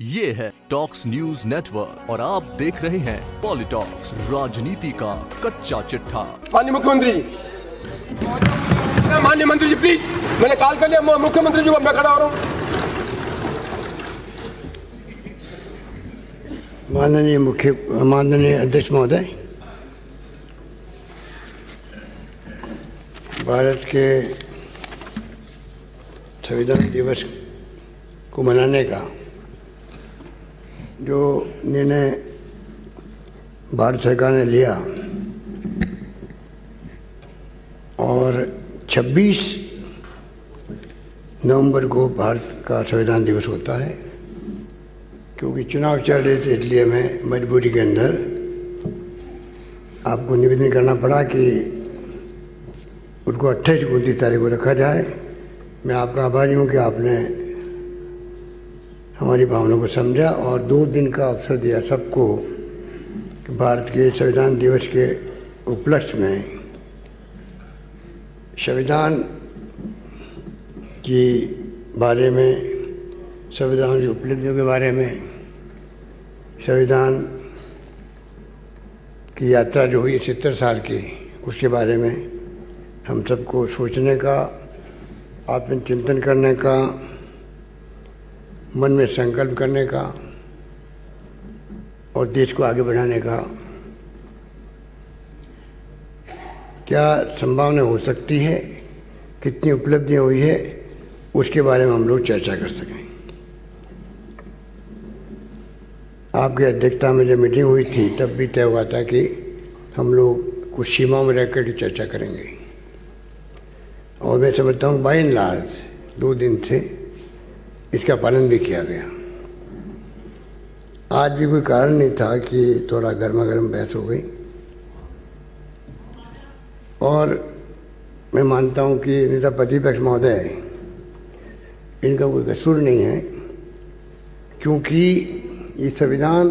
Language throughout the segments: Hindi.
ये है टॉक्स न्यूज नेटवर्क और आप देख रहे हैं पॉलिटॉक्स, राजनीति का कच्चा चिट्ठा। माननीय मुख्यमंत्री, माननीय मंत्री जी प्लीज, मैंने कॉल कर लिया मुख्यमंत्री जी को, मैं खड़ा हो रहा हूँ। माननीय अध्यक्ष महोदय, भारत के संविधान दिवस को मनाने का जो निर्णय भारत सरकार ने लिया और 26 नवंबर को भारत का संविधान दिवस होता है, क्योंकि चुनाव चल रहे थे इसलिए मैं मजबूरी के अंदर आपको निवेदन करना पड़ा कि उसको 28-29 तारीख को रखा जाए। मैं आपका आभारी हूँ कि आपने हमारी भावनाओं को समझा और 2 दिन का अवसर दिया सबको कि भारत के संविधान दिवस के उपलक्ष्य में संविधान के बारे में, संविधान की उपलब्धियों के बारे में, संविधान की यात्रा जो हुई 70 साल की, उसके बारे में हम सबको सोचने का, आत्मचिंतन करने का, मन में संकल्प करने का और देश को आगे बढ़ाने का क्या संभावना हो सकती है, कितनी उपलब्धियां हुई है, उसके बारे में हम लोग चर्चा कर सकें। आपकी अध्यक्षता में जब मीटिंग हुई थी तब भी तय हुआ था कि हम लोग कुछ सीमाओं में रहकर की चर्चा करेंगे और मैं समझता हूँ बाय एंड लार्ज 2 दिन से इसका पालन भी किया गया। आज भी कोई कारण नहीं था कि थोड़ा गर्मा गर्म बहस हो गई और मैं मानता हूँ कि नेता प्रतिपक्ष महोदय, इनका कोई कसूर नहीं है, क्योंकि ये संविधान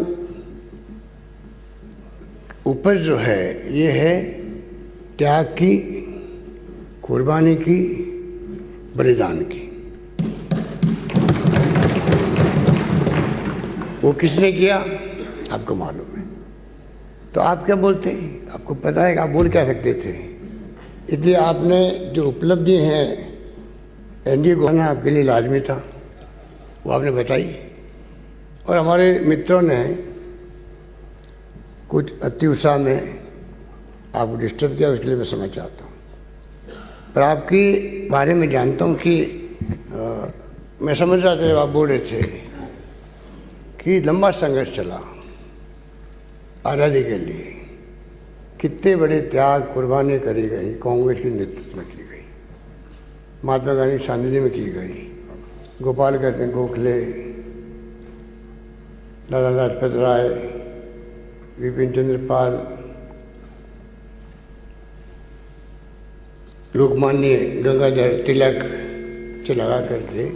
ऊपर जो है ये है त्याग की, कुर्बानी की, बलिदान की। वो किसने किया आपको मालूम है, तो आप क्या बोलते हैं? आपको पता है कि आप बोल क्या सकते थे। इसलिए आपने जो उपलब्धि हैं एनडीए को आना आपके लिए लाजमी था, वो आपने बताई और हमारे मित्रों ने कुछ अति उत्साह में आपको डिस्टर्ब किया, उसके लिए मैं समझ चाहता हूँ। पर आपके बारे में जानता हूँ कि मैं समझ रहा था जब आप बोल रहे थे कि लंबा संघर्ष चला आज़ादी के लिए, कितने बड़े त्याग कुर्बानी करी गई, कांग्रेस के नेतृत्व में की गई, महात्मा गांधी सानिध्य में की गई, गोपाल कृष्ण गोखले, लाला लाजपत राय, विपिन चंद्र पाल, लोकमान्य गंगाधर तिलक से लगा करके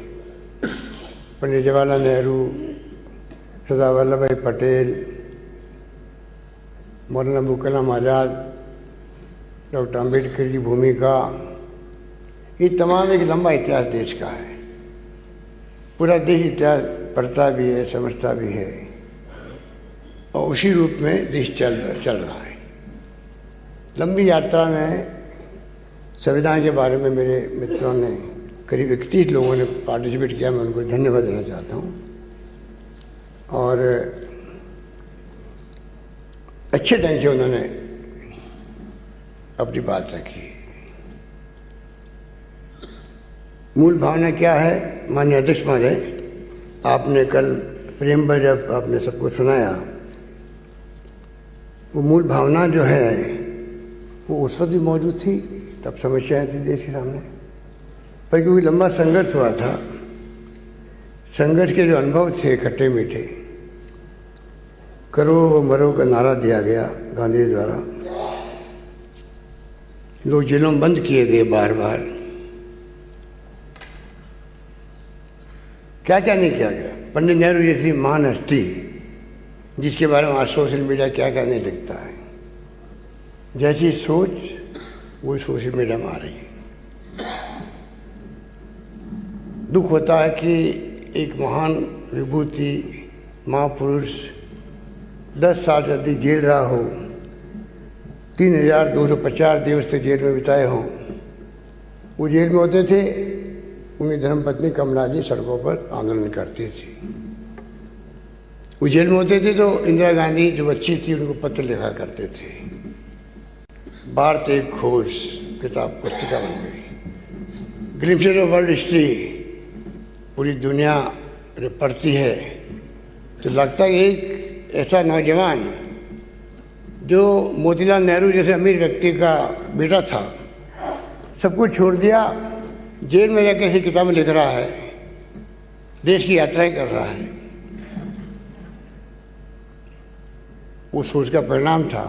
पंडित जवाहरलाल नेहरू, सरदार वल्लभ भाई पटेल, मौलाना अबुल कलाम आज़ाद, डॉक्टर अम्बेडकर की भूमिका, ये तमाम एक लंबा इतिहास देश का है। पूरा देश इतिहास पढ़ता भी है, समझता भी है और उसी रूप में देश चल रहा है। लंबी यात्रा में संविधान के बारे में मेरे मित्रों ने, करीब 31 लोगों ने पार्टिसिपेट किया, मैं उनको धन्यवाद देना चाहता हूँ और अच्छे ढंग से उन्होंने अपनी बात रखी। मूल भावना क्या है माननीय अध्यक्ष महोदय, आपने कल प्रेमबल जब आपने सबको सुनाया, वो मूल भावना जो है वो उस वक्त भी मौजूद थी, तब समस्याएं थी देश के सामने, पर क्योंकि लंबा संघर्ष हुआ था, संघर्ष के जो अनुभव थे खट्टे मीठे, करो व मरो का नारा दिया गया गांधी द्वारा, लोग जेलों में बंद किए गए बार बार, क्या क्या नहीं किया गया। पंडित नेहरू जैसी महान हस्ती जिसके बारे में आज सोशल मीडिया क्या क्या नहीं लिखता है, जैसी सोच वो सोशल मीडिया में आ रही है। दुख होता है कि एक महान विभूति महापुरुष 10 साल से अधिक जेल रहा हो, 3250 दिवस तक जेल में बिताए हों। वो जेल में होते थे, उनकी धर्मपत्नी कमला जी सड़कों पर आंदोलन करती थी। वो जेल में होते थे तो इंदिरा गांधी जो बच्ची थी उनको पत्र लिखा करते थे। भारत एक खोज किताब पुस्तिका बन गई। ग्लिम्पसेस ऑफ वर्ल्ड हिस्ट्री पूरी दुनिया पढ़ती है तो लगता है एक ऐसा नौजवान जो मोतीलाल नेहरू जैसे अमीर व्यक्ति का बेटा था, सब कुछ छोड़ दिया, जेल में जाकर ऐसी किताबें लिख रहा है, देश की यात्राएं कर रहा है। उस सोच का परिणाम था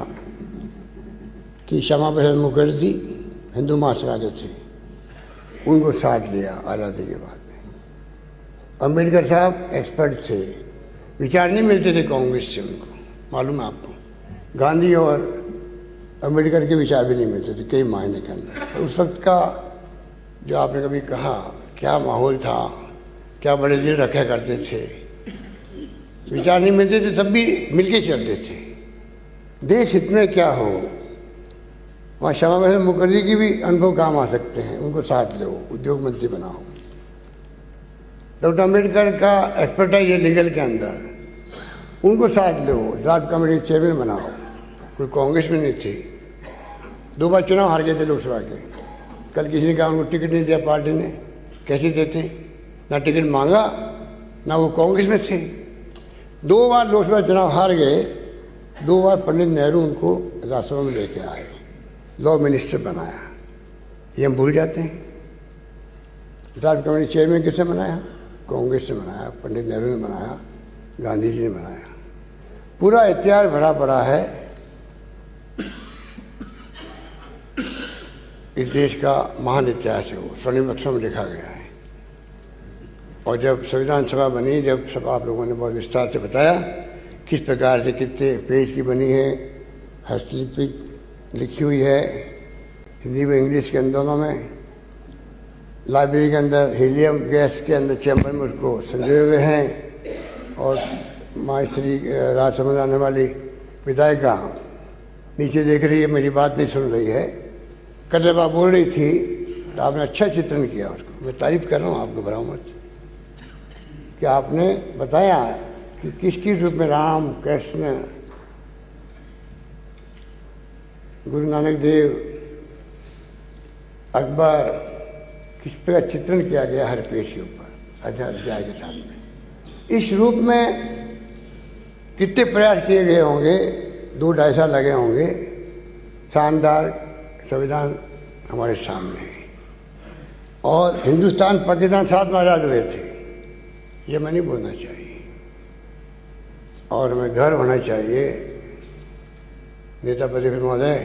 कि श्यामा प्रसाद मुखर्जी हिंदू महासभा के थे, उनको साथ लिया आज़ादी के बाद में। अम्बेडकर साहब एक्सपर्ट थे, विचार नहीं मिलते थे कांग्रेस से उनको, मालूम है आपको। गांधी और अम्बेडकर के विचार भी नहीं मिलते थे कई मायने के अंदर। उस वक्त का जो आपने कभी कहा क्या माहौल था, क्या बड़े दिल रखा करते थे, विचार नहीं मिलते थे तब भी मिलके चलते थे। देश हित में क्या हो, वहाँ श्यामा प्रसाद मुखर्जी की भी अनुभव काम आ सकते हैं, उनको साथ लो, उद्योग मंत्री बनाओ। डॉक्टर अम्बेडकर का एक्सपर्टाइज है लीगल के अंदर, उनको साथ लो, ड्राफ्ट कमेटी चेयरमैन बनाओ। कोई कांग्रेस में नहीं थी, 2 बार चुनाव हार गए थे लोकसभा के। कल किसी ने कहा उनको टिकट नहीं दिया पार्टी ने, कैसे देते, ना टिकट मांगा ना वो कांग्रेस में थे। 2 बार लोकसभा चुनाव हार गए, 2 बार पंडित नेहरू उनको राज्यसभा में लेके आए, लॉ मिनिस्टर बनाया। ये हम भूल जाते हैं। ड्राफ्ट कमेटी चेयरमैन किसने बनाया, कांग्रेस ने बनाया, पंडित नेहरू ने बनाया, गांधी जी ने बनाया। पूरा इतिहास भरा पड़ा है। इस देश का महान इतिहास है, वो स्वर्णिम अक्षरों में लिखा गया है। और जब संविधान सभा बनी, जब सब आप लोगों ने बहुत विस्तार से बताया किस प्रकार से कितने पेज की बनी है, हस्तलिपि लिखी हुई है, हिंदी व इंग्लिश के दोनों में। लाइब्रेरी के अंदर हीलियम गैस के अंदर चैम्बर में उसको संजोए हुए हैं। और माँ श्री राजसमंद आने वाली विधायिका नीचे देख रही है, मेरी बात नहीं सुन रही है। कदरबा बोल रही थी तो आपने अच्छा चित्रण किया उसको, मैं तारीफ कर रहा हूँ, आपको घबराओ मत। कि आपने बताया कि किस किस रूप में राम, कृष्ण, गुरु नानक देव, अकबर, किस प्रकार चित्रण किया गया हर पेज के ऊपर अध्याय के साथ में। इस रूप में कितने प्रयास किए गए होंगे, 2-2.5 साल लगे होंगे। शानदार संविधान हमारे सामने है। और हिंदुस्तान पाकिस्तान साथ में आज़ाद हुए थे, ये मैं नहीं बोलना चाहिए। और हमें गर्व होना चाहिए नेता प्रतिपक्ष महोदय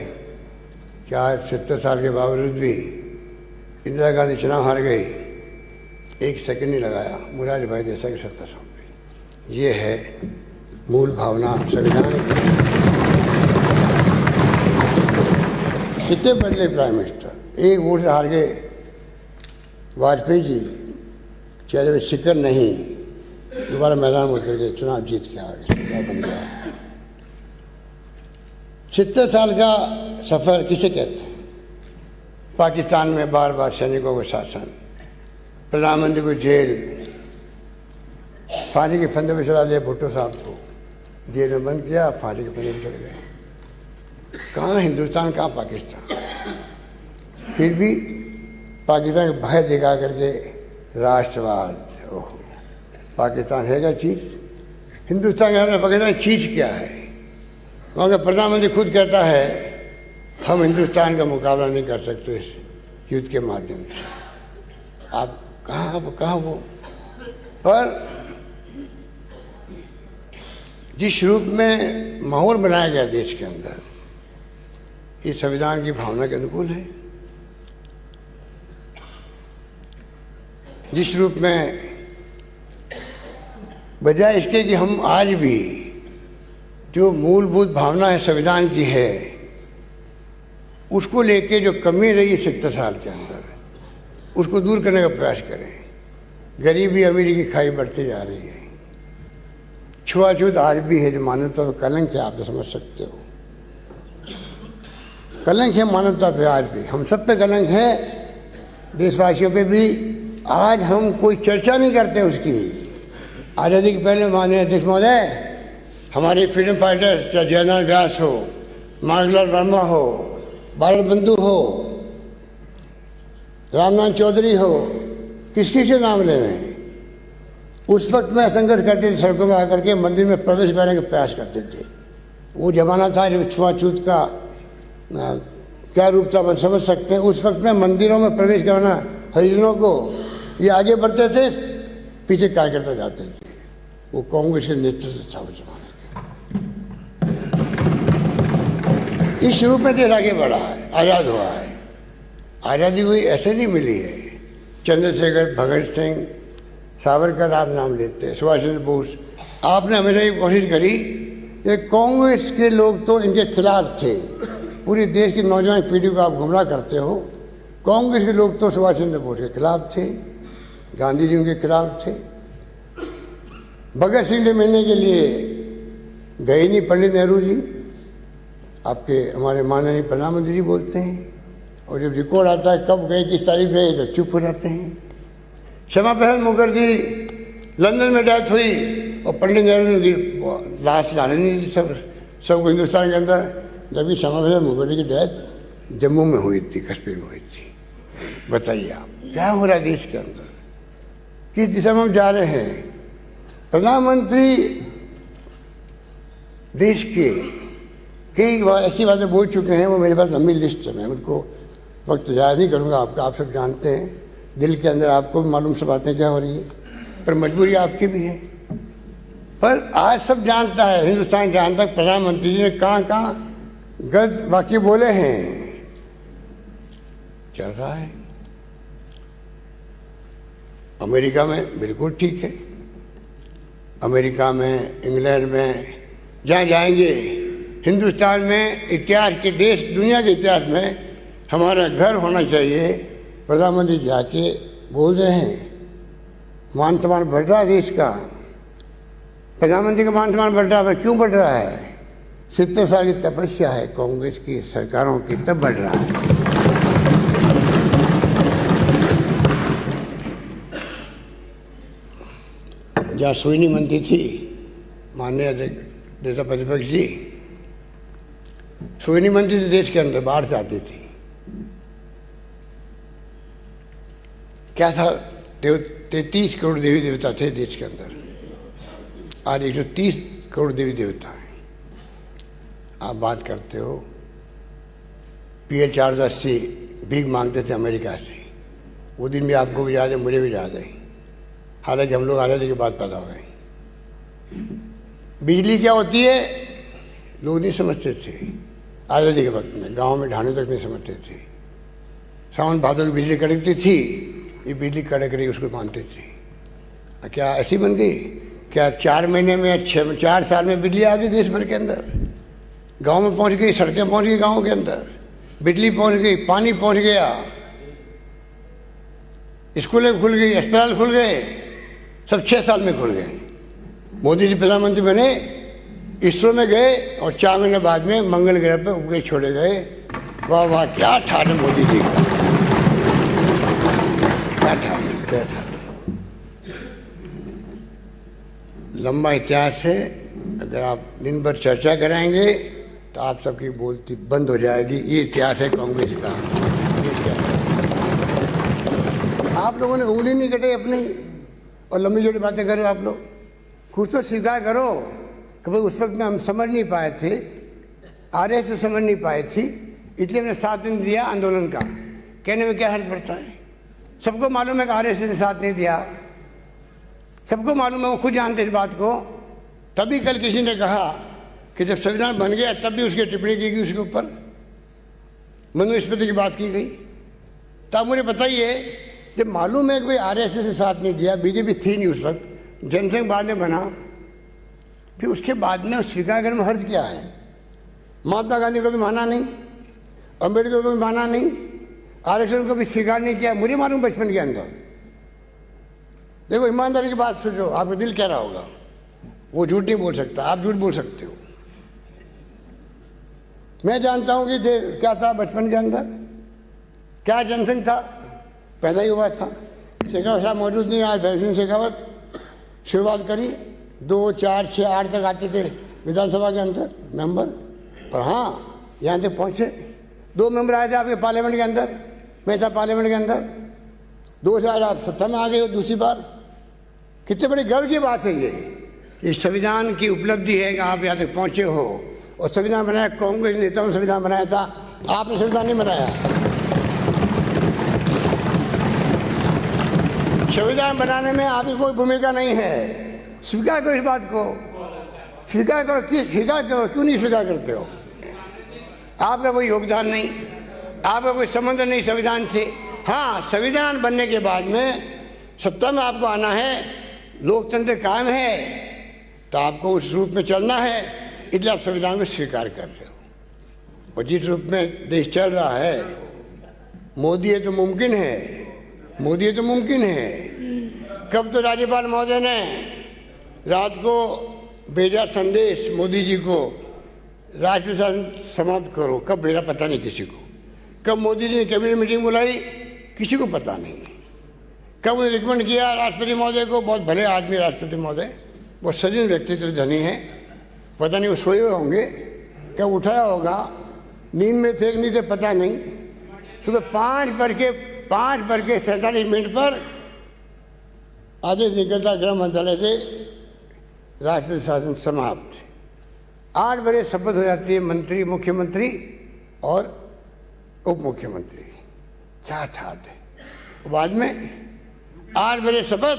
कि आज 70 साल के बावजूद भी इंदिरा गांधी चुनाव हार गई, 1 सेकंड नहीं लगाया, मोरारजी भाई देसाई की सत्ता सौंप गई। ये है मूल भावना संविधान की। कितने बदले प्राइम मिनिस्टर, 1 वोट से हार गए वाजपेयी जी, चेहरे में शिकन नहीं, दोबारा मैदान में उतर के चुनाव जीत के आ गए, सरकार बन गया। 70 साल का सफ़र किसे कहते हैं? पाकिस्तान में बार बार सैनिकों को शासन, प्रधानमंत्री को जेल, फांसी के फंदे पर चढ़ा दिया भुट्टो साहब को, जेल में बंद किया, फांसी के फंदे पर चढ़ गए। कहाँ हिंदुस्तान, कहाँ पाकिस्तान। फिर भी पाकिस्तान का भय दिखा करके राष्ट्रवाद, ओहो पाकिस्तान है क्या चीज़, हिंदुस्तान के सामने पाकिस्तान चीज़ क्या है। वहाँ का प्रधानमंत्री खुद कहता है हम हिंदुस्तान का मुकाबला नहीं कर सकते इस युद्ध के माध्यम से। आप कहाँ वो। पर जिस रूप में माहौल बनाया गया देश के अंदर, ये संविधान की भावना के अनुकूल है। जिस रूप में बजाय इसके कि हम आज भी जो मूलभूत भावना है संविधान की है, उसको लेके जो कमी रही है 70 साल के अंदर, उसको दूर करने का प्रयास करें। गरीबी अमीरी की खाई बढ़ती जा रही है। छुआछूत आज भी है, जो मानवता पे कलंक है, आप तो समझ सकते हो। कलंक है मानवता पे आज भी, हम सब पे कलंक है, देशवासियों पे भी। आज हम कोई चर्चा नहीं करते उसकी। आज़ादी के पहले माननीय अध्यक्ष महोदय, हमारे फ्रीडम फाइटर चाहे जयनारायण व्यास हो, मार्गलाल वर्मा हो, भारत बंधु हो, रामनाथ चौधरी हो, किसकी से नाम ले रहे हैं, उस वक्त में संघर्ष करते थे, सड़कों में आकर के मंदिर में प्रवेश करने का प्रयास करते थे। वो जमाना था जब छुआछूत का क्या रूप था, हम समझ सकते हैं। उस वक्त में मंदिरों में प्रवेश करना हरिजनों को, ये आगे बढ़ते थे, पीछे कार्यकर्ता जाते थे। वो कांग्रेस के नेतृत्व था उस जमाने के। इस रूप में देश आगे बढ़ा है, आज़ाद हुआ है। आज़ादी कोई ऐसे नहीं मिली है। चंद्रशेखर, भगत सिंह, सावरकर आप नाम लेते हैं, सुभाष चंद्र बोस, आपने हमेशा ये कोशिश करी कि कांग्रेस के लोग तो इनके खिलाफ थे। पूरे देश की नौजवान पीढ़ी को आप गुमराह करते हो। कांग्रेस के लोग तो सुभाष चंद्र बोस के खिलाफ थे, गांधी जी उनके खिलाफ थे। भगत सिंह से मिलने के लिए गए नहीं पंडित नेहरू जी, आपके हमारे माननीय प्रधानमंत्री जी बोलते हैं, और जब रिकॉर्ड आता है कब गए, किस तारीख गए, तो चुप हो जाते हैं। श्यामा प्रसाद मुखर्जी लंदन में डेथ हुई और पंडित नेहरू की लाश लाने नहीं दी सबको हिंदुस्तान के अंदर, जबकि श्यामा प्रसाद मुखर्जी की डेथ जम्मू में हुई थी, कश्मीर में हुई थी। बताइए आप क्या हो रहा है देश के अंदर, किस दिशा में हम जा रहे हैं। प्रधानमंत्री देश के कई बार ऐसी बातें बोल चुके हैं, वो मेरे पास लंबी लिस्ट है, मैं उनको वक्त ज़ाया नहीं करूँगा। आपका आप सब जानते हैं, दिल के अंदर आपको भी मालूम सब बातें क्या हो रही है, पर मजबूरी आपकी भी है। पर आज सब जानता है, हिंदुस्तान जानता है प्रधानमंत्री जी ने कहाँ गलत वाक्य बोले हैं। चल रहा है अमेरिका में, बिल्कुल ठीक है। अमेरिका में, इंग्लैंड में, जहाँ जाएंगे, हिंदुस्तान में इतिहास के देश, दुनिया के इतिहास में हमारा घर होना चाहिए। प्रधानमंत्री जाके बोल रहे हैं, मान सम्मान बढ़ रहा है देश का। प्रधानमंत्री का मान सम्मान बढ़ रहा है, क्यों बढ़ रहा है? 70 साल की तपस्या है कांग्रेस की सरकारों की, तब बढ़ रहा है। जहाँ सोइनी मंत्री थी, माननीय नेता प्रतिपक्ष जी, सोइनी मंत्री थी देश के अंदर, बाहर से आती थी। क्या था, 33 करोड़ देवी देवता थे देश के अंदर, आज 130 करोड़ देवी देवता हैं। आप बात करते हो PL 480 भीख मांगते थे अमेरिका से, वो दिन भी आपको भी याद है, मुझे भी याद है। हालांकि हम लोग आज़ादी के बाद पैदा हुए। बिजली क्या होती है लोग नहीं समझते थे आज़ादी के वक्त में, गांव में ढाने तक नहीं समझते थे। सावन भादों की बिजली कड़कती थी, ये बिजली कड़क रही उसको मानते थे। क्या ऐसी बन गई? क्या 4 महीने में 4 साल में बिजली आ गई देश भर के अंदर? गांव में पहुंच गई, सड़कें पहुंच गई गांव के अंदर, बिजली पहुंच गई, पानी पहुंच गया, स्कूलें खुल गई, अस्पताल खुल गए, सब 6 साल में खुल गए। मोदी जी प्रधानमंत्री बने, इसरो में गए और 4 महीने बाद में मंगल ग्रह पे उपग्रह छोड़े गए। वाह वाह, क्या ठान है मोदी जी का, क्या ठान, क्या ठान। लंबा इतिहास है, अगर आप दिन भर चर्चा कराएंगे तो आप सबकी बोलती बंद हो जाएगी। ये इतिहास है कांग्रेस का। आप लोगों ने उंगली नहीं कटे अपनी और लंबी जोड़ी बातें करो। आप लोग खुद तो स्वीकार करो कि भाई उस वक्त में हम समझ नहीं पाए थे, RS से समझ नहीं पाए थी, इसलिए हमने 7 दिन दिया आंदोलन का। कहने में क्या हर्ज पड़ता है? सबको मालूम है कि RS ने साथ नहीं दिया, सबको मालूम है, वो खुद जानते इस बात को। तभी कल किसी ने कहा कि जब संविधान बन गया तब भी उसकी टिप्पणी की गई, उसके ऊपर मनुस्मृति की बात की गई। तब मुझे बताइए, जब मालूम है कि भाई RSS ने साथ नहीं दिया, बीजेपी थी नहीं उस वक्त, जनसंघ बाद में बना, फिर उसके बाद में स्वीकार करने में हर्ज क्या है? महात्मा गांधी को भी माना नहीं, अम्बेडकर को भी माना नहीं, आरक्षण को भी स्वीकार नहीं किया। मुझे मालूम बचपन के अंदर, देखो ईमानदारी की बात सोचो, आपका दिल कह रहा होगा, वो झूठ नहीं बोल सकता, आप झूठ बोल सकते हो। मैं जानता हूं कि क्या था बचपन के अंदर, क्या जनसंघ था, पैदा ही हुआ था। शेखावत साहब मौजूद नहीं, आज भैरव सिंह शेखावत शुरुआत करी। 2, 4, 6, 8 तक आते थे विधानसभा के अंदर मेंबर, पर हाँ यहाँ तक पहुँचे। 2 मेंबर आए थे आपके पार्लियामेंट के अंदर, मैं था पार्लियामेंट के अंदर। 2 साल आप सत्ता में आ गए हो दूसरी बार। कितने बड़ी गर्व की बात है ये संविधान की उपलब्धि है कि आप यहाँ तक पहुँचे हो। और संविधान बनाया कांग्रेस नेताओं ने संविधान बनाया था, आपने संविधान नहीं बनाया। संविधान बनाने में आपकी कोई भूमिका नहीं है। स्वीकार करो इस बात को, स्वीकार करो। स्वीकार करो, क्यों नहीं स्वीकार करते हो? आपका कोई योगदान नहीं, आपका कोई संबंध नहीं संविधान से। हाँ, संविधान बनने के बाद में सत्ता में आपको आना है, लोकतंत्र कायम है, तो आपको उस रूप में चलना है, इसलिए आप संविधान को स्वीकार कर रहे हो। और जिस रूप में देश चल रहा है, मोदी है तो मुमकिन है, मोदी है तो मुमकिन है। कब तो राज्यपाल महोदय ने रात को भेजा संदेश मोदी जी को, राष्ट्रीय शासन समाप्त करो, कब भेजा पता नहीं किसी को। कब मोदी जी ने कैबिनेट मीटिंग बुलाई, किसी को पता नहीं। कब उन्हें रिकमेंड किया राष्ट्रपति महोदय को, बहुत भले आदमी राष्ट्रपति महोदय, बहुत सजीव व्यक्तित्व धनी है, पता नहीं वो सोए हुए होंगे, कब उठाया होगा, नींद में थे कि नहीं थे पता नहीं। सुबह 5:47 पर आदेश निकलता गृह मंत्रालय से, राष्ट्रपति शासन समाप्त। 8 बजे शपथ हो जाती है मंत्री, मुख्यमंत्री और उप मुख्यमंत्री। क्या ठाट है। बाद में 8 बजे शपथ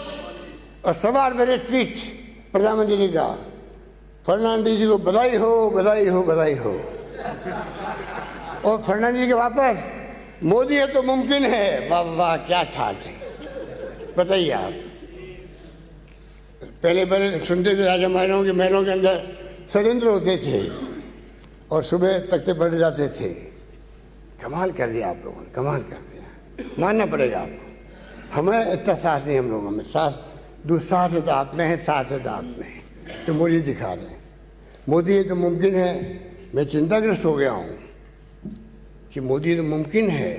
और 8:15 बजे ट्वीट प्रधानमंत्री जी का, फर्नांडीज जी को बधाई हो, बधाई हो, बधाई हो। और फर्नांडीज जी के वापस, मोदी है तो मुमकिन है। वाह वाह, क्या ठाट है। बताइए आप, पहले सुनते थे राजा महाराजाओं के महलों के अंदर षड्यंत्र होते थे और सुबह तख्ते बढ़ जाते थे। कमाल कर दिया आप लोगों ने, कमाल कर दिया, मानना पड़ेगा आपको। हमें इतना साहस नहीं, हम लोगों में साहस, दुस्साहस है तो आप में है, साहस है तो आप में है। तो मोदी दिखा रहे हैं, मोदी है तो मुमकिन है। मैं चिंताग्रस्त हो गया हूँ कि मोदी तो मुमकिन है,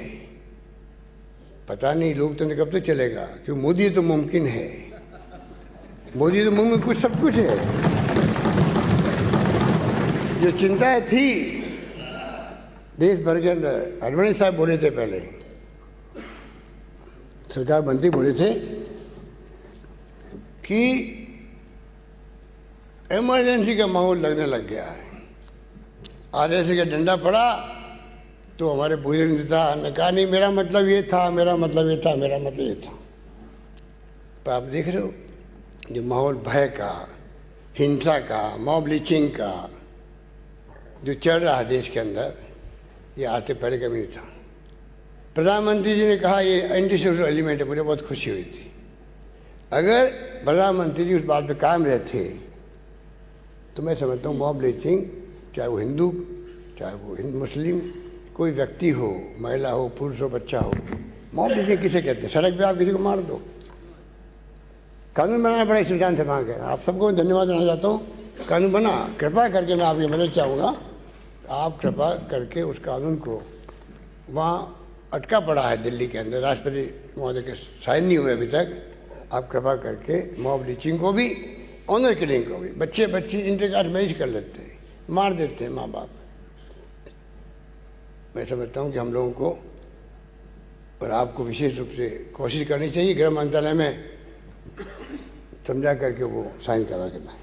पता नहीं लोकतंत्र कब तक चलेगा, क्योंकि मोदी तो मुमकिन है। मोदी तो मुमकिन कुछ सब कुछ है। जो चिंताएं थी देश भर के अंदर, अडवाणी साहब बोले थे, पहले सरकार मंत्री बोले थे कि इमरजेंसी का माहौल लगने लग गया है। आरएसएस का डंडा पड़ा तो हमारे बुजुर्ग नेता ने कहा नहीं मेरा मतलब ये था, मेरा मतलब ये था, मेरा मतलब ये था। तो आप देख रहे हो जो माहौल भय का, हिंसा का, मॉब लिंचिंग का जो चल रहा है देश के अंदर, ये आज से पहले कभी नहीं था। प्रधानमंत्री जी ने कहा ये एंटी सोशल एलिमेंट है, मुझे बहुत खुशी हुई थी। अगर प्रधानमंत्री जी उस बात पे कायम रहते तो मैं समझता हूँ मॉब लिंचिंग, चाहे वो हिंदू, चाहे वो मुस्लिम, कोई व्यक्ति हो, महिला हो, पुरुष हो, बच्चा हो, मॉब लिंचिंग किसे कहते हैं? सड़क पे आप किसी को मार दो। कानून बनाना पड़ा, इस विधान से मांग है। आप सबको मैं धन्यवाद देना चाहता हूँ, कानून बना। कृपा करके मैं आपकी मदद चाहूँगा, आप कृपा करके उस कानून को, वहाँ अटका पड़ा है दिल्ली के अंदर, राष्ट्रपति महोदय के साइन नहीं हुए अभी तक, आप कृपा करके मॉब लिंचिंग को भी, ऑनर किलिंग को भी, बच्चे बच्ची इंटरकास्ट मैरिज कर लेते हैं, मार देते हैं माँ बाप। मैं समझता हूँ कि हम लोगों को और आपको विशेष रूप से कोशिश करनी चाहिए गृह मंत्रालय में समझा करके वो साइन करवा के लाएं।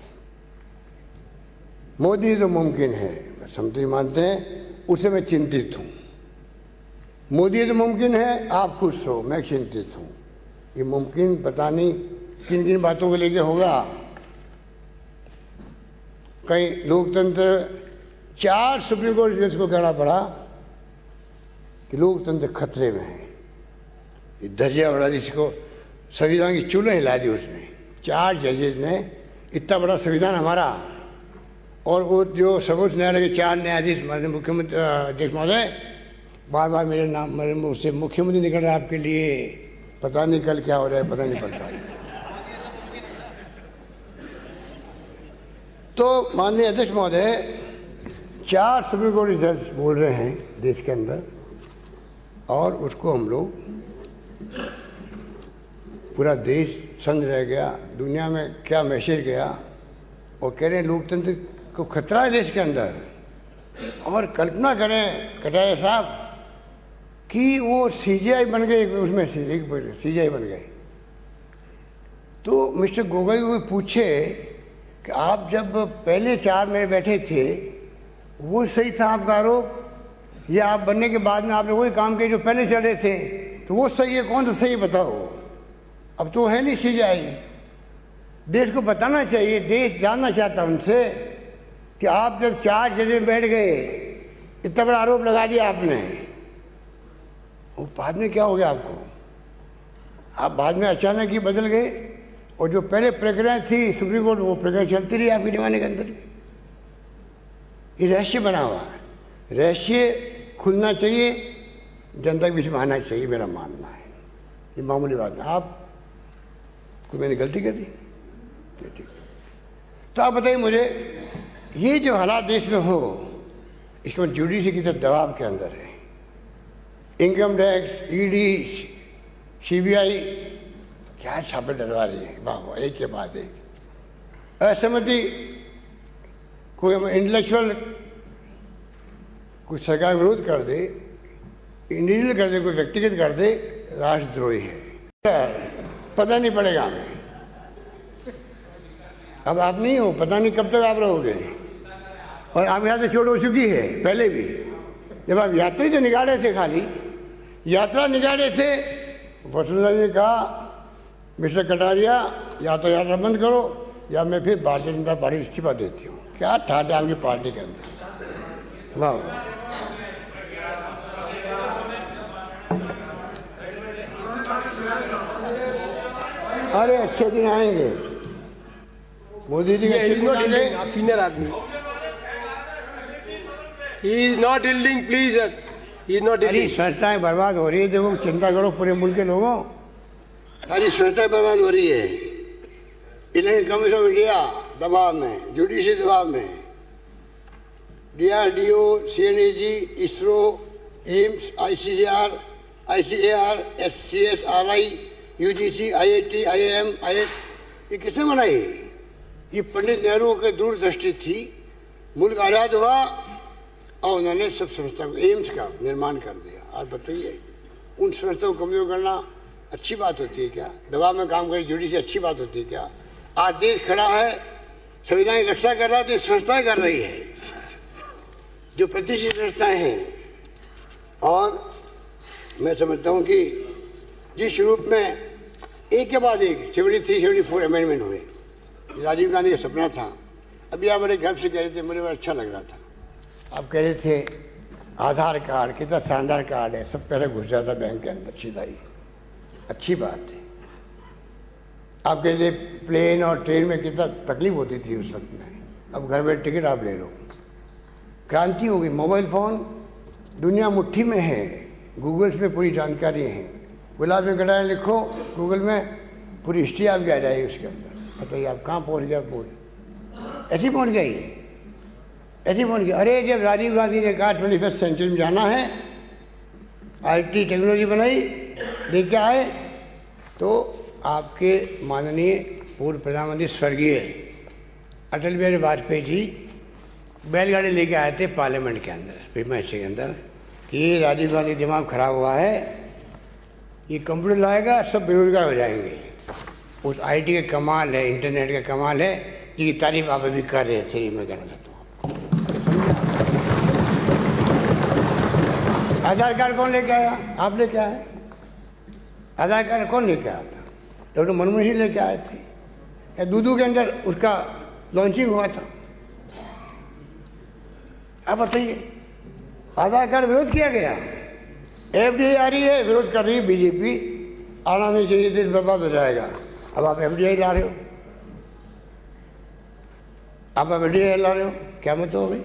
मोदी तो मुमकिन है, बस हम तो ये मानते हैं, उससे मैं चिंतित हूँ। मोदी तो मुमकिन है, आप खुश हो, मैं चिंतित हूँ। ये मुमकिन पता नहीं किन किन बातों को लेके होगा। कहीं लोकतंत्र, 4 सुप्रीम कोर्ट जज को कहना पड़ा कि लोकतंत्र खतरे में है। ये धजिया बड़ा जिसको संविधान की चूल्हे हिला दी उसने। 4 जजेज ने, इतना बड़ा संविधान हमारा, और वो जो सर्वोच्च न्यायालय के 4 न्यायाधीश, मुख्यमंत्री अध्यक्ष महोदय, बार बार मेरे नाम, मेरे मुँह से मुख्यमंत्री निकल रहा है आपके लिए, पता नहीं कल क्या हो रहा है, पता नहीं पड़ता। तो माननीय अध्यक्ष महोदय, 4 सुप्रीम कोर्ट जज बोल रहे हैं देश के अंदर, और उसको हम लोग, पूरा देश समझ रह गया, दुनिया में क्या मैसेज गया, और कह रहे हैं लोकतंत्र को खतरा है देश के अंदर। और कल्पना करें कटारिया साहब कि वो सीजीआई बन गए, उसमें से एक सीजीआई बन गए। तो मिस्टर गोगोई को पूछे कि आप जब पहले 4 में बैठे थे वो सही था आपका आरोप, या आप बनने के बाद में आपने वही काम किए जो पहले चल रहे थे, तो वो सही है, कौन सा सही बताओ। अब तो है नहीं सीजीआई। देश को बताना चाहिए, देश जानना चाहता उनसे कि आप जब 4 जज में बैठ गए, इतना बड़ा आरोप लगा दिया आपने, वो बाद में क्या हो गया आपको? आप बाद में अचानक ही बदल गए, और जो पहले प्रक्रिया थी सुप्रीम कोर्ट, वो प्रक्रिया चलती रही आपके जमाने के अंदर। ये रहस्य बना हुआ है, रहस्य खुलना चाहिए, जनता के बीच में आना चाहिए, मेरा मानना है। ये मामूली बात है। आप कोई मैंने गलती कर दी? ठीक। तो आप बताइए मुझे, ये जो हालात देश में हो, इसमें जुडिशरी की तरफ दबाव के अंदर है। इनकम टैक्स, ईडी, सीबीआई क्या छापे डलवा रही है, वाह वाह, एक के बाद एक। असहमति, कोई इंटेलेक्चुअल कोई सरकार विरोध कर दे, इंडिविजुअल कर दे, कोई व्यक्तिगत कर दे, राष्ट्रद्रोही है। पता नहीं पड़ेगा हमें। अब आप नहीं हो, पता नहीं कब तक आप रहोगे। और आप यहाँ से छोड़ हो चुकी है पहले भी, जब आप यात्री तो निकाले थे, खाली यात्रा निकाले थे, वसुंधरा जी ने कहा मिस्टर कटारिया या तो यात्रा बंद करो, या मैं फिर भारतीय जनता पार्टी इस्तीफा देती हूँ। क्या ठाट है आपकी पार्टी के अंदर, वाह। अरे अच्छे दिन आएंगे, मोदी जी के अच्छे दिन आएंगे। आप सीनियर आदमी, he is not yielding, please, he is not yielding. संस्थाएं बर्बाद हो रही है, देखो चिंता करो पूरे मुल्क के लोगों, सारी संस्थाएं बर्बाद हो रही है। इलेक्शन कमीशन ऑफ इंडिया दबाव में, जुडिशरी दबाव में, DRDO, CNEG, ISRO, AIIMS, ICAR, SCS, RI, UGC, IIT, IIM, IS, ये किसने बनाई? ये पंडित नेहरू की दूरदृष्टि थी। मुल्क आज़ाद हुआ और उन्होंने सब संस्था को, एम्स का निर्माण कर दिया। आप बताइए, उन संस्थाओं को कमजोर करना अच्छी बात होती है क्या? दबाव में काम करी जुडिशरी अच्छी बात होती है क्या? आज देश खड़ा है, संविधान की रक्षा कर रहा है, तो संस्थाएं कर रही है जो प्रतिष्ठित संस्थाएं हैं। और मैं समझता हूँ कि जिस रूप में एक के बाद एक 73, 74 अमेंडमेंट हुए, राजीव गांधी का सपना था। अभी आप बड़े गर्व से कह रहे थे, मुझे बड़ा अच्छा लग रहा था। आप कह रहे थे आधार कार्ड कितना शानदार कार्ड है, सब पैसा घुस जाता बैंक के अंदर सीधा ही, अच्छी बात है। आप कह रहे थे प्लेन और ट्रेन में कितना तकलीफ होती थी उस वक्त में, अब घर में टिकट आप ले लो। क्रांति हो गई, मोबाइल फ़ोन दुनिया मुट्ठी में है, गूगल्स में पूरी जानकारी है। गुलाब में कटारिया लिखो गूगल में, पूरी हिस्ट्री आपकी आ जाएगी उसके अंदर। बताइए आप कहाँ पहुँच गया, पूरे ऐसी पहुँच गई, ऐसी पहुँच गई। अरे जब राजीव गांधी ने कहा 21वीं सेंचुरी में जाना है, IT टेक्नोलॉजी बनाई, लेके आए, तो आपके माननीय पूर्व प्रधानमंत्री स्वर्गीय अटल बिहारी वाजपेयी जी बैलगाड़ी लेके आए थे पार्लियामेंट के अंदर, प्रीमाइसी के अंदर, कि ये राजीव गांधी दिमाग खराब हुआ है, ये कंप्यूटर लाएगा, सब बेरोजगार हो जाएंगे। उस IT का कमाल है, इंटरनेट का कमाल है, जिसकी तारीफ आप अभी कर रहे थे, मैं कहना चाहता हूँ। आधार कार्ड कौन लेके आया? आप लेके आए। आधार कार्ड कौन लेके आया था? डॉक्टर मनमोहन सिंह लेके आए थे, या दूधू के अंदर उसका लॉन्चिंग हुआ था? आप बताइए, आधार कार्ड विरोध किया गया, FDI आ रही है, विरोध कर रही है बीजेपी, आना नहीं चाहिए, देश बर्बाद हो जाएगा। अब आप FDI ला रहे हो, आप FDI ला रहे हो, क्या मतलब हो गई?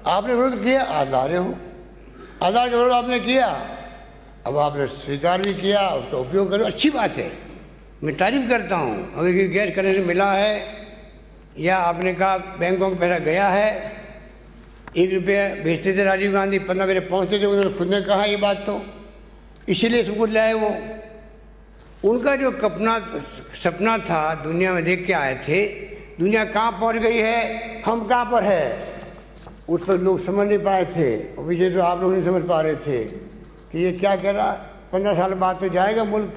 आपने विरोध किया, आज ला रहे हो। आधार का विरोध आपने किया, अब आपने स्वीकार भी किया, उसका उपयोग करो, अच्छी बात है, मैं तारीफ करता हूँ। अगर गैस कनेक्शन मिला है या आपने कहा बैंकों में पैसा गया है, 1 रुपया भेजते थे राजीव गांधी, 15 मेरे पहुँचते थे, उन्होंने खुद ने कहा ये बात, तो इसीलिए सब कुछ लाए वो। उनका जो सपना था, दुनिया में देख के आए थे, दुनिया कहाँ पहुँच गई है, हम कहाँ पर है, उस वक्त लोग समझ नहीं पाए थे। और विजय तो आप लोग नहीं समझ पा रहे थे कि ये क्या कह रहा, 15 साल बाद तो जाएगा मुल्क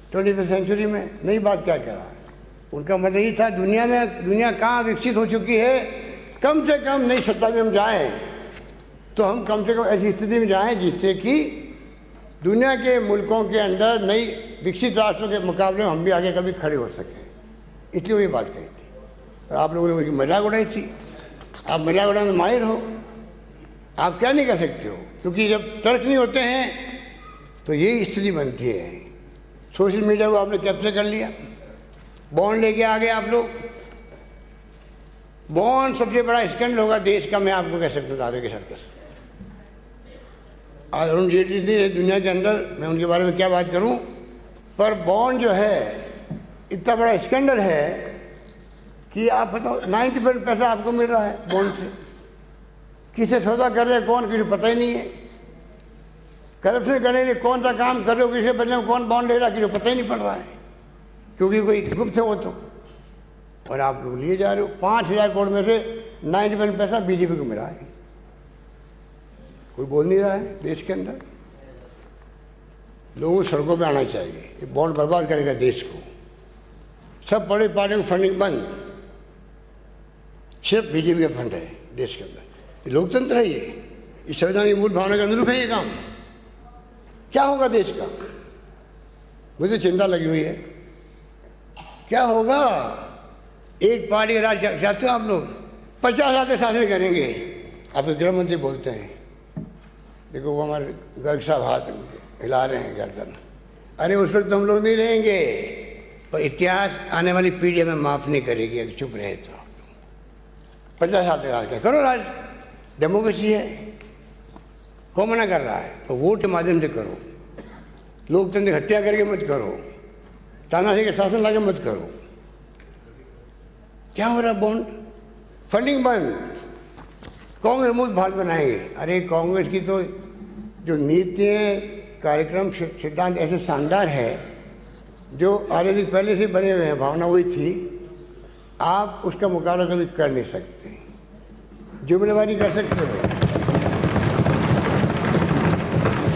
21वीं सेंचुरी में, नई बात क्या कह रहा है। उनका मतलब यही था दुनिया कहाँ विकसित हो चुकी है, कम से कम नई सत्ता में हम जाएं, तो हम कम से कम ऐसी स्थिति में जाएं जिससे कि दुनिया के मुल्कों के अंदर नई विकसित राष्ट्रों के मुकाबले में हम भी आगे कभी खड़े हो सकें। इसलिए वो ये बात कही थी, और आप लोगों ने उनकी मजाक उड़ाई थी। आप मजाक उड़ाने में माहिर हो, आप क्या नहीं कर सकते हो, क्योंकि जब तर्क नहीं होते हैं तो यही स्थिति बनती है। सोशल मीडिया को आपने कैप्चर कर लिया, बॉन्ड लेके आ गए आप लोग। बॉन्ड सबसे बड़ा स्कैंडल होगा देश का, मैं आपको कह सकता हूँ दावे के साथ। और अरुण जेटली ने दुनिया के अंदर, मैं उनके बारे में क्या बात करूं, पर बॉन्ड जो है इतना बड़ा स्कैंडल है कि आप बताओ 90% पैसा आपको मिल रहा है बॉन्ड से। किसे सौदा कर रहे हैं कौन, किसी पता ही नहीं है। करप्शन करने के लिए कौन सा काम कर रहे हो, किसी बदले में कौन बॉन्ड ले रहा है, किसी पता ही नहीं पड़ रहा है, क्योंकि कोई गुप्त है वो तो। और आप लोग लिए जा रहे हो 5000 करोड़ में से 90% पैसा बीजेपी को मिला है। कोई बोल नहीं रहा है देश के अंदर। लोगों को सड़कों पे आना चाहिए, ये बॉन्ड बर्बाद करेगा देश को। सब बड़े पार्टियों को फंडिंग बंद, सिर्फ बीजेपी का फंड है देश के अंदर। ये लोकतंत्र है, ये संविधान की मूल भावना के अनुरूप है ये काम। क्या होगा देश का, मुझे चिंता लगी हुई है। क्या होगा, एक पार्टी राज चाहते हो आप लोग, 50 साल के शासन करेंगे। आपके गृह मंत्री बोलते हैं, देखो वो हमारे गर्ग साहब हाथ हिला रहे हैं गर्दन, अरे उस वक्त हम लोग नहीं रहेंगे, पर इतिहास आने वाली पीढ़ी हमें माफ़ नहीं करेगी अगर चुप रहे तो। 50 साल तक राज करो, राज डेमोक्रेसी है, कौन मना कर रहा है। तो वोट के माध्यम से करो, लोकतंत्र की हत्या करके मत करो, तानाशाही के शासन लाके मत करो। क्या हो रहा, बॉन्ड फंडिंग बंद, कांग्रेस मुक्त भारत बनाएंगे। अरे कांग्रेस की तो जो नीतियाँ, कार्यक्रम, सिद्धांत ऐसे शानदार है जो आजादी पहले से बने हुए हैं, भावना वही थी, आप उसका मुकाबला कभी कर नहीं सकते। जुमलेबाजी कर सकते हो,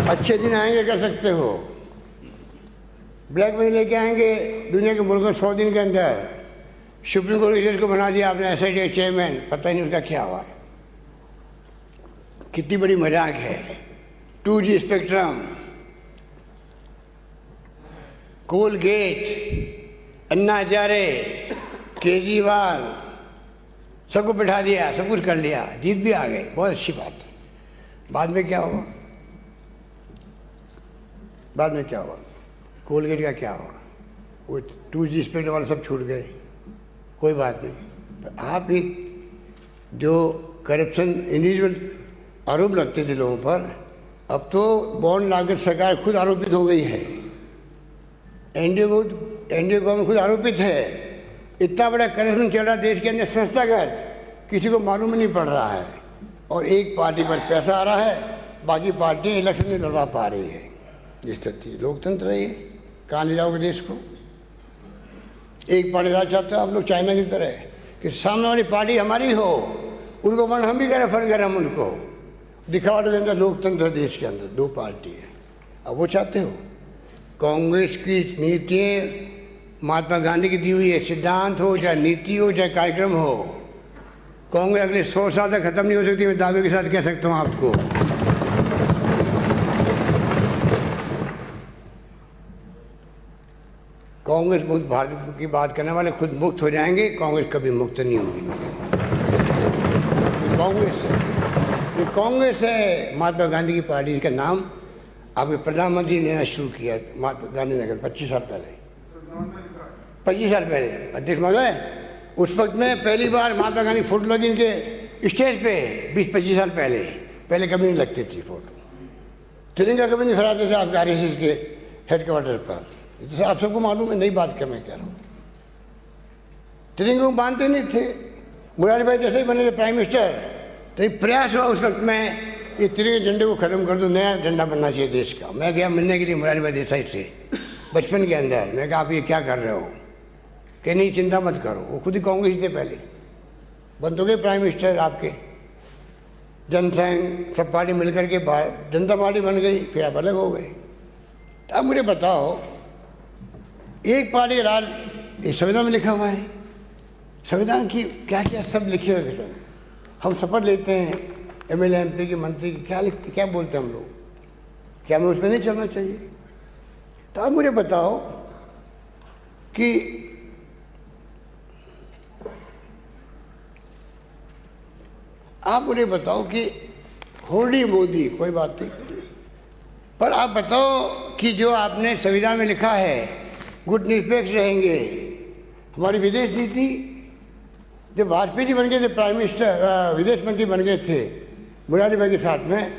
अच्छे दिन आएंगे कर सकते हो, ब्लैक मनी लेके आएंगे दुनिया के मुल्कों 100 दिन के अंदर। सुप्रीम कोर्ट जज को बना दिया आपने SIT चेयरमैन, पता ही नहीं उसका क्या हुआ। कितनी बड़ी मजाक है। 2G spectrum, Colgate, Anna Hazare, Kejriwal, सबको बिठा दिया, सब कुछ कर लिया, जीत भी आ गए, बहुत अच्छी बात है। बाद में क्या हुआ, बाद में क्या हुआ, कोलगेट का क्या हुआ, वो 2G स्पेक्ट्रम वाले सब छूट गए, कोई बात नहीं। तो आप एक जो करप्शन इंडिविजुअल आरोप लगते थे लोगों पर, अब तो बॉन्ड लागत सरकार खुद आरोपित हो गई है। एनडीए गवर्नमेंट खुद आरोपित है। इतना बड़ा करप्शन चल रहा है देश के अंदर संस्थागत, किसी को मालूम नहीं पड़ रहा है, और एक पार्टी पर पैसा आ रहा है, बाकी पार्टियाँ इलेक्शन में लड़वा पा रही है। जिस तरह लोकतंत्र है, कहाँ ले जाओगे देश को। एक पार्टी राज चाहते हो आप लोग चाइना की तरह कि सामने वाली पार्टी हमारी हो, उनको मन हम भी करें, फर्क करें हम उनको। दिखावट के अंदर लोकतंत्र है देश के अंदर, 2 पार्टी है। अब वो चाहते हो कांग्रेस की नीतियाँ महात्मा गांधी की दी हुई है, सिद्धांत हो चाहे नीति हो चाहे कार्यक्रम हो, कांग्रेस अगले 100 साल तक खत्म नहीं हो सकती। मैं दावे के साथ कह सकता हूँ आपको। कांग्रेस मुक्त भारत की बात करने वाले खुद मुक्त हो जाएंगे, कांग्रेस कभी मुक्त नहीं होगी। कांग्रेस है महात्मा गांधी की पार्टी का नाम आपके प्रधानमंत्री ने लेना शुरू किया महात्मा गांधी नगर 25 साल पहले। 25 साल पहले अध्यक्ष महोदय, उस वक्त में पहली बार महात्मा गांधी फोटो लगी इनके स्टेज पे 20-25 साल पहले कभी नहीं लगती थी फोटो। तिरंगा कभी नहीं फहराते थे आप RSS के हेडक्वार्टर पर, जैसे आप सबको मालूम है, नई बात क्या मैं कह रहा हूँ। तिरंगे को मानते नहीं थे। मुरारी भाई जैसे ही बने थे प्राइम मिनिस्टर, तो ये प्रयास हुआ उस वक्त में ये तिरंगे झंडे को ख़त्म कर दो, नया झंडा बनना चाहिए देश का। मैं गया मिलने के लिए मुरारी भाई देसाई से बचपन के अंदर। मैं कहा आप ये क्या कर रहे हो? कि नहीं चिंता मत करो। वो खुद ही कांग्रेस थे पहले, बन तो गए प्राइम मिनिस्टर आपके। जनसंघ सब पार्टी मिलकर के जनता पार्टी बन गई, फिर आप अलग हो गए। अब मुझे बताओ, एक पार्टी राज संविधान में लिखा हुआ है, संविधान की क्या क्या सब लिखे हुए हैं। हम शपथ लेते हैं एमएलए एमपी के मंत्री की, क्या लिखते क्या बोलते हैं हम लोग? क्या हमें उसमें नहीं चलना चाहिए? तो अब मुझे बताओ कि आप मुझे बताओ कि होल्डी मोदी कोई बात नहीं, पर आप बताओ कि जो आपने संविधान में लिखा है गुट निरपेक्ष रहेंगे, हमारी विदेश नीति, जब वाजपेयी जी बन गए थे प्राइम मिनिस्टर, विदेश मंत्री बन गए थे मुरारी भाई के साथ में,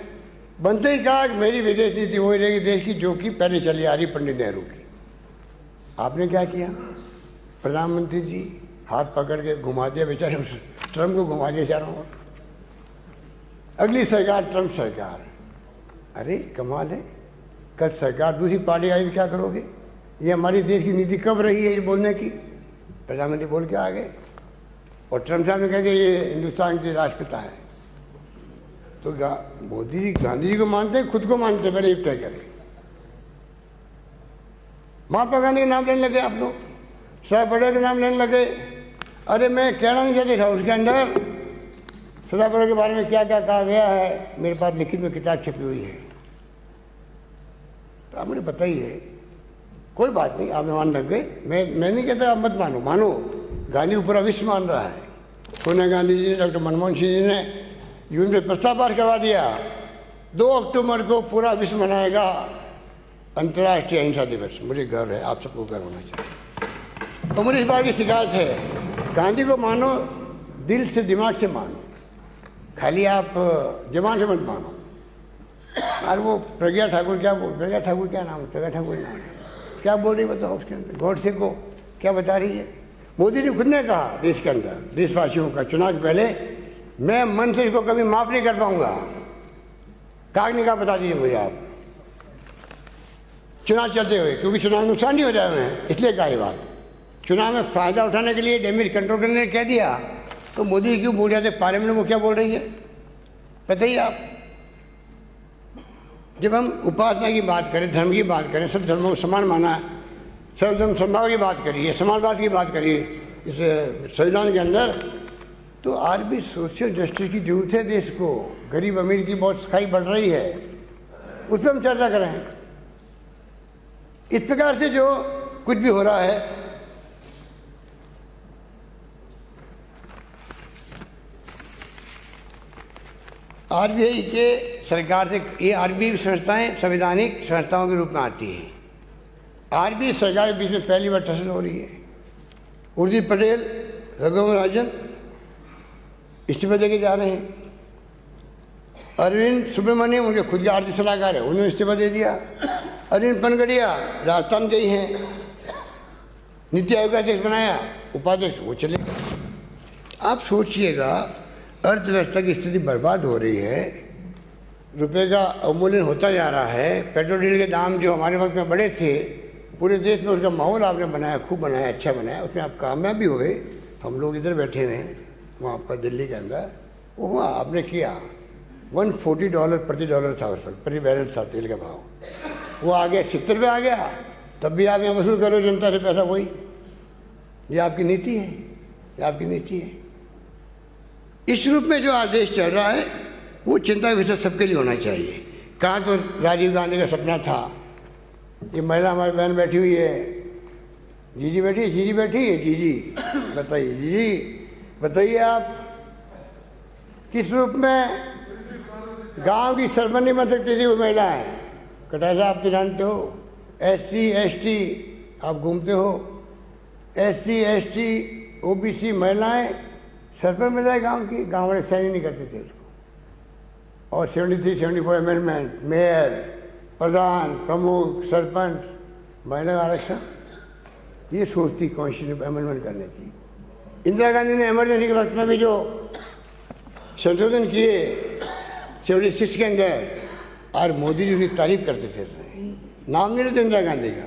बनते ही कहा कि मेरी विदेश नीति वही रहेगी देश की जो कि पहले चली आ रही पंडित नेहरू की। आपने क्या किया? प्रधानमंत्री जी हाथ पकड़ के घुमा दिया बेचारे, उस ट्रम्प को घुमा दिया चारों ओर। अगली सरकार ट्रम्प सरकार। अरे कमाल है, कल सरकार दूसरी पार्टी आई तो क्या करोगे? ये हमारी देश की नीति कब रही है ये बोलने की? प्रधानमंत्री बोल के आ गए और ट्रम्प साहब ने कह दिया ये हिंदुस्तान के राष्ट्रपिता है। तो मोदी जी गांधी जी को मानते हैं, खुद को मानते हैं? पहले ये तय करें। महात्मा गांधी का नाम लेने लगे आप लोग, सरदार पटेल का नाम लेने लगे। अरे मैं कहना नहीं चाहती था उसके अंदर सरदार पटेल के बारे में क्या क्या कहा गया है, मेरे पास लिखित में किताब छपी हुई है। तो आप मुझे बताइए, कोई बात नहीं, आप मान लग गए। मैं नहीं कहता आप मत मानो, मानो। गांधी को पूरा विश्व मान रहा है। सोनिया गांधी जी ने, डॉक्टर मनमोहन सिंह जी ने यूएन में प्रस्ताव पास करवा दिया, 2 अक्टूबर को पूरा विश्व मनाएगा अंतर्राष्ट्रीय अहिंसा दिवस। मुझे गर्व है, आप सबको गर्व होना चाहिए। तो मुझे इस बात की शिकायत है, गांधी को मानो, दिल से दिमाग से मानो, खाली आप जबान से मत मानो। और वो प्रज्ञा ठाकुर क्या नाम है? प्रज्ञा ठाकुर नाम है, क्या बोल रही बताओ उसके अंदर? गॉडसे को क्या बता रही है? मोदी जी खुद ने कहा देश के अंदर देशवासियों का, चुनाव के पहले, मैं मन से इसको कभी माफ नहीं कर पाऊंगा। काग ने कहा बता दीजिए मुझे आप, चुनाव चलते हुए, क्योंकि चुनाव में नुकसान नहीं हो जाए उन्हें, इसलिए कहा ये बात। चुनाव में फ़ायदा उठाने के लिए डैमेज कंट्रोल करने कह दिया, तो मोदी जी क्यों बोल रहे थे पार्लियामेंट में? वो क्या बोल रही है बताइए आप। जब हम उपासना की बात करें, धर्म की बात करें, सब धर्मों को समान माना है, सब धर्म समभाव की बात करिए, समाजवाद की बात करिए इस संविधान के अंदर, तो आज भी सोशल जस्टिस की जरूरत है देश को। गरीब अमीर की बहुत सखाई बढ़ रही है, उस पर हम चर्चा करें। इस प्रकार से जो कुछ भी हो रहा है, आरबीआई के सरकार से, ये आरबीआई संस्थाएं संवैधानिक संस्थाओं के रूप में आती हैं। आरबीआई सरकार के बीच में पहली बार टसल हो रही है। उर्जित पटेल, रघुवर राजन इस्तीफा देके जा रहे हैं। अरविंद सुब्रमण्यम उनके खुद के आर्थिक सलाहकार है, उन्होंने इस्तीफा दे दिया। अरविंद पनगड़िया राजस्थान गई हैं, नीति आयोग का अध्यक्ष बनाया, उपाध्यक्ष वो चले गए। आप सोचिएगा, अर्थव्यवस्था की स्थिति बर्बाद हो रही है, रुपए का अवमूल्यन होता जा रहा है, पेट्रोल डीजल के दाम जो हमारे वक्त में बढ़े थे, पूरे देश में उसका माहौल आपने बनाया, खूब बनाया, अच्छा बनाया, उसमें आप कामयाब भी हुए। हम लोग इधर बैठे हुए हैं, वहाँ पर दिल्ली के अंदर, वो वहाँ आपने किया। $140 प्रति डॉलर था उस वक्त, प्रति बैरल था तेल का भाव। वो आ गया 70 रुपये आ गया, तब भी आप यहाँ वसूल करो जनता से पैसा। वही, ये आपकी नीति है, ये आपकी नीति है। इस रूप में जो आदेश चल रहा है, वो चिंता का विषय सबके लिए होना चाहिए। कहाँ तो राजीव गांधी का सपना था, ये महिला हमारी बहन बैठी हुई है, जीजी बैठी है, जीजी बैठी है, जीजी बताइए, जीजी बताइए आप किस रूप में गांव की सरपंच नहीं बन सकती थी वो महिला है। कटार साहब आप तो जानते हो, SC ST आप घूमते हो, SC ST OBC महिलाएं सरपंच मिल जाए गाँव की, गाँव वाले साइन नहीं करते थे उसको। और 73-74 अमेंडमेंट, मेयर, प्रधान, प्रमुख, सरपंच, महिला आरक्षण, ये सोचती कॉन्स्टिट्यूशन अमेंडमेंट करने की। इंदिरा गांधी ने इमरजेंसी के वक्त में भी जो संशोधन किए 76 के अंदर, और मोदी जी की तारीफ करते थे, नाम नहीं लेते इंदिरा गांधी का।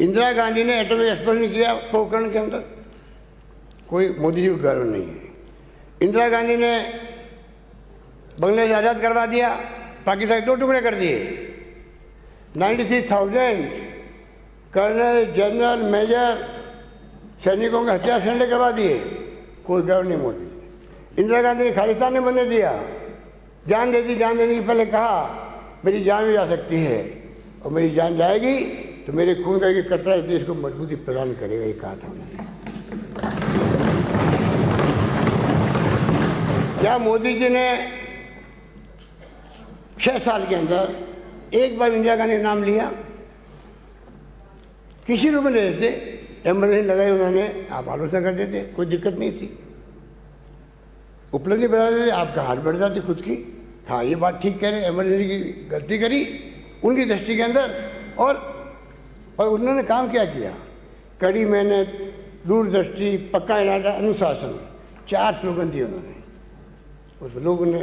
इंदिरा गांधी ने एटॉमिक एक्सप्लोजन किया पोखरण के अंदर, कोई मोदी जी को गर्व नहीं है। इंदिरा गांधी ने बांग्लादेश आज़ाद करवा दिया, पाकिस्तान के 2 टुकड़े कर दिए। 93,000 कर्नल, जनरल, मेजर सैनिकों का हथियार ठंडे करवा दिए, कोई गर्व नहीं मोदी। इंदिरा गांधी ने खालिस्तान ने बनने दिया, जान दे दी। जान देने के पहले कहा मेरी जान भी जा सकती है, और मेरी जान जाएगी तो मेरे खून का एक कतरा इस देश को मजबूती प्रदान करेगा, ये कहा था उन्होंने। क्या मोदी जी ने 6 साल के अंदर एक बार इंदिरा गांधी का नाम लिया? किसी रूप में ले लेते, एमरजेंसी लगाई उन्होंने, आप आलोचना कर देते, कोई दिक्कत नहीं थी। उपलब्धि बढ़ा देते, आपका हाथ बढ़ जाती खुद की। हाँ, ये बात ठीक कह रहे, एमरजेंसी की गलती करी उनकी दृष्टि के अंदर, और उन्होंने काम क्या किया? कड़ी मेहनत, दूरदृष्टि, पक्का इरादा, अनुशासन, 4 स्लोगन दिए उन्होंने। उस लोगों ने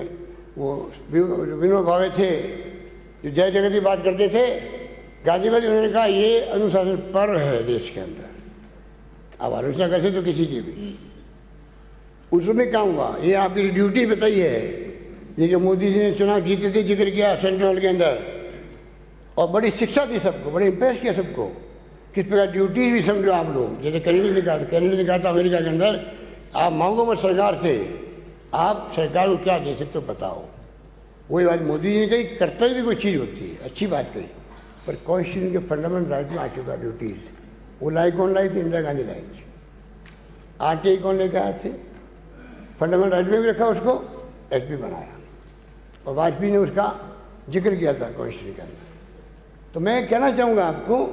वो विनोद भावे थे जो जय जगत की बात करते थे, गांधीवादी, उन्होंने कहा ये अनुशासन पर्व है देश के अंदर। अब आलोचना कैसे तो किसी की भी, उसमें क्या हुआ? ये आपकी ड्यूटी बताई है। ये जो मोदी जी ने चुनाव जीते थे, जिक्र किया सेंट्रल के अंदर, और बड़ी शिक्षा दी सबको, बड़े इंप्रेस किया सबको, किस प्रकार ड्यूटी भी समझो आप लोग। जैसे कैनेडी ने कहा था अमेरिका के अंदर, आप मांगो मत सरकार से, आप सरकार को क्या दे सकते हो बताओ। वही बात मोदी जी ने कही, कर्तव्य भी कोई चीज़ होती है, अच्छी बात कही, पर कॉन्स्टिट्यूशन के फंडामेंटल राइट में आ चुका ड्यूटीज़। वो लाई कौन लाई थी? इंदिरा गांधी लाई थी। आरटीआई कौन लेकर आए थे? फंडामेंटल राइट में भी रखा, उसको एसपी बनाया, और वाजपेयी ने उसका जिक्र किया था कॉन्स्टिट्यूशन के अंदर। तो मैं कहना चाहूँगा आपको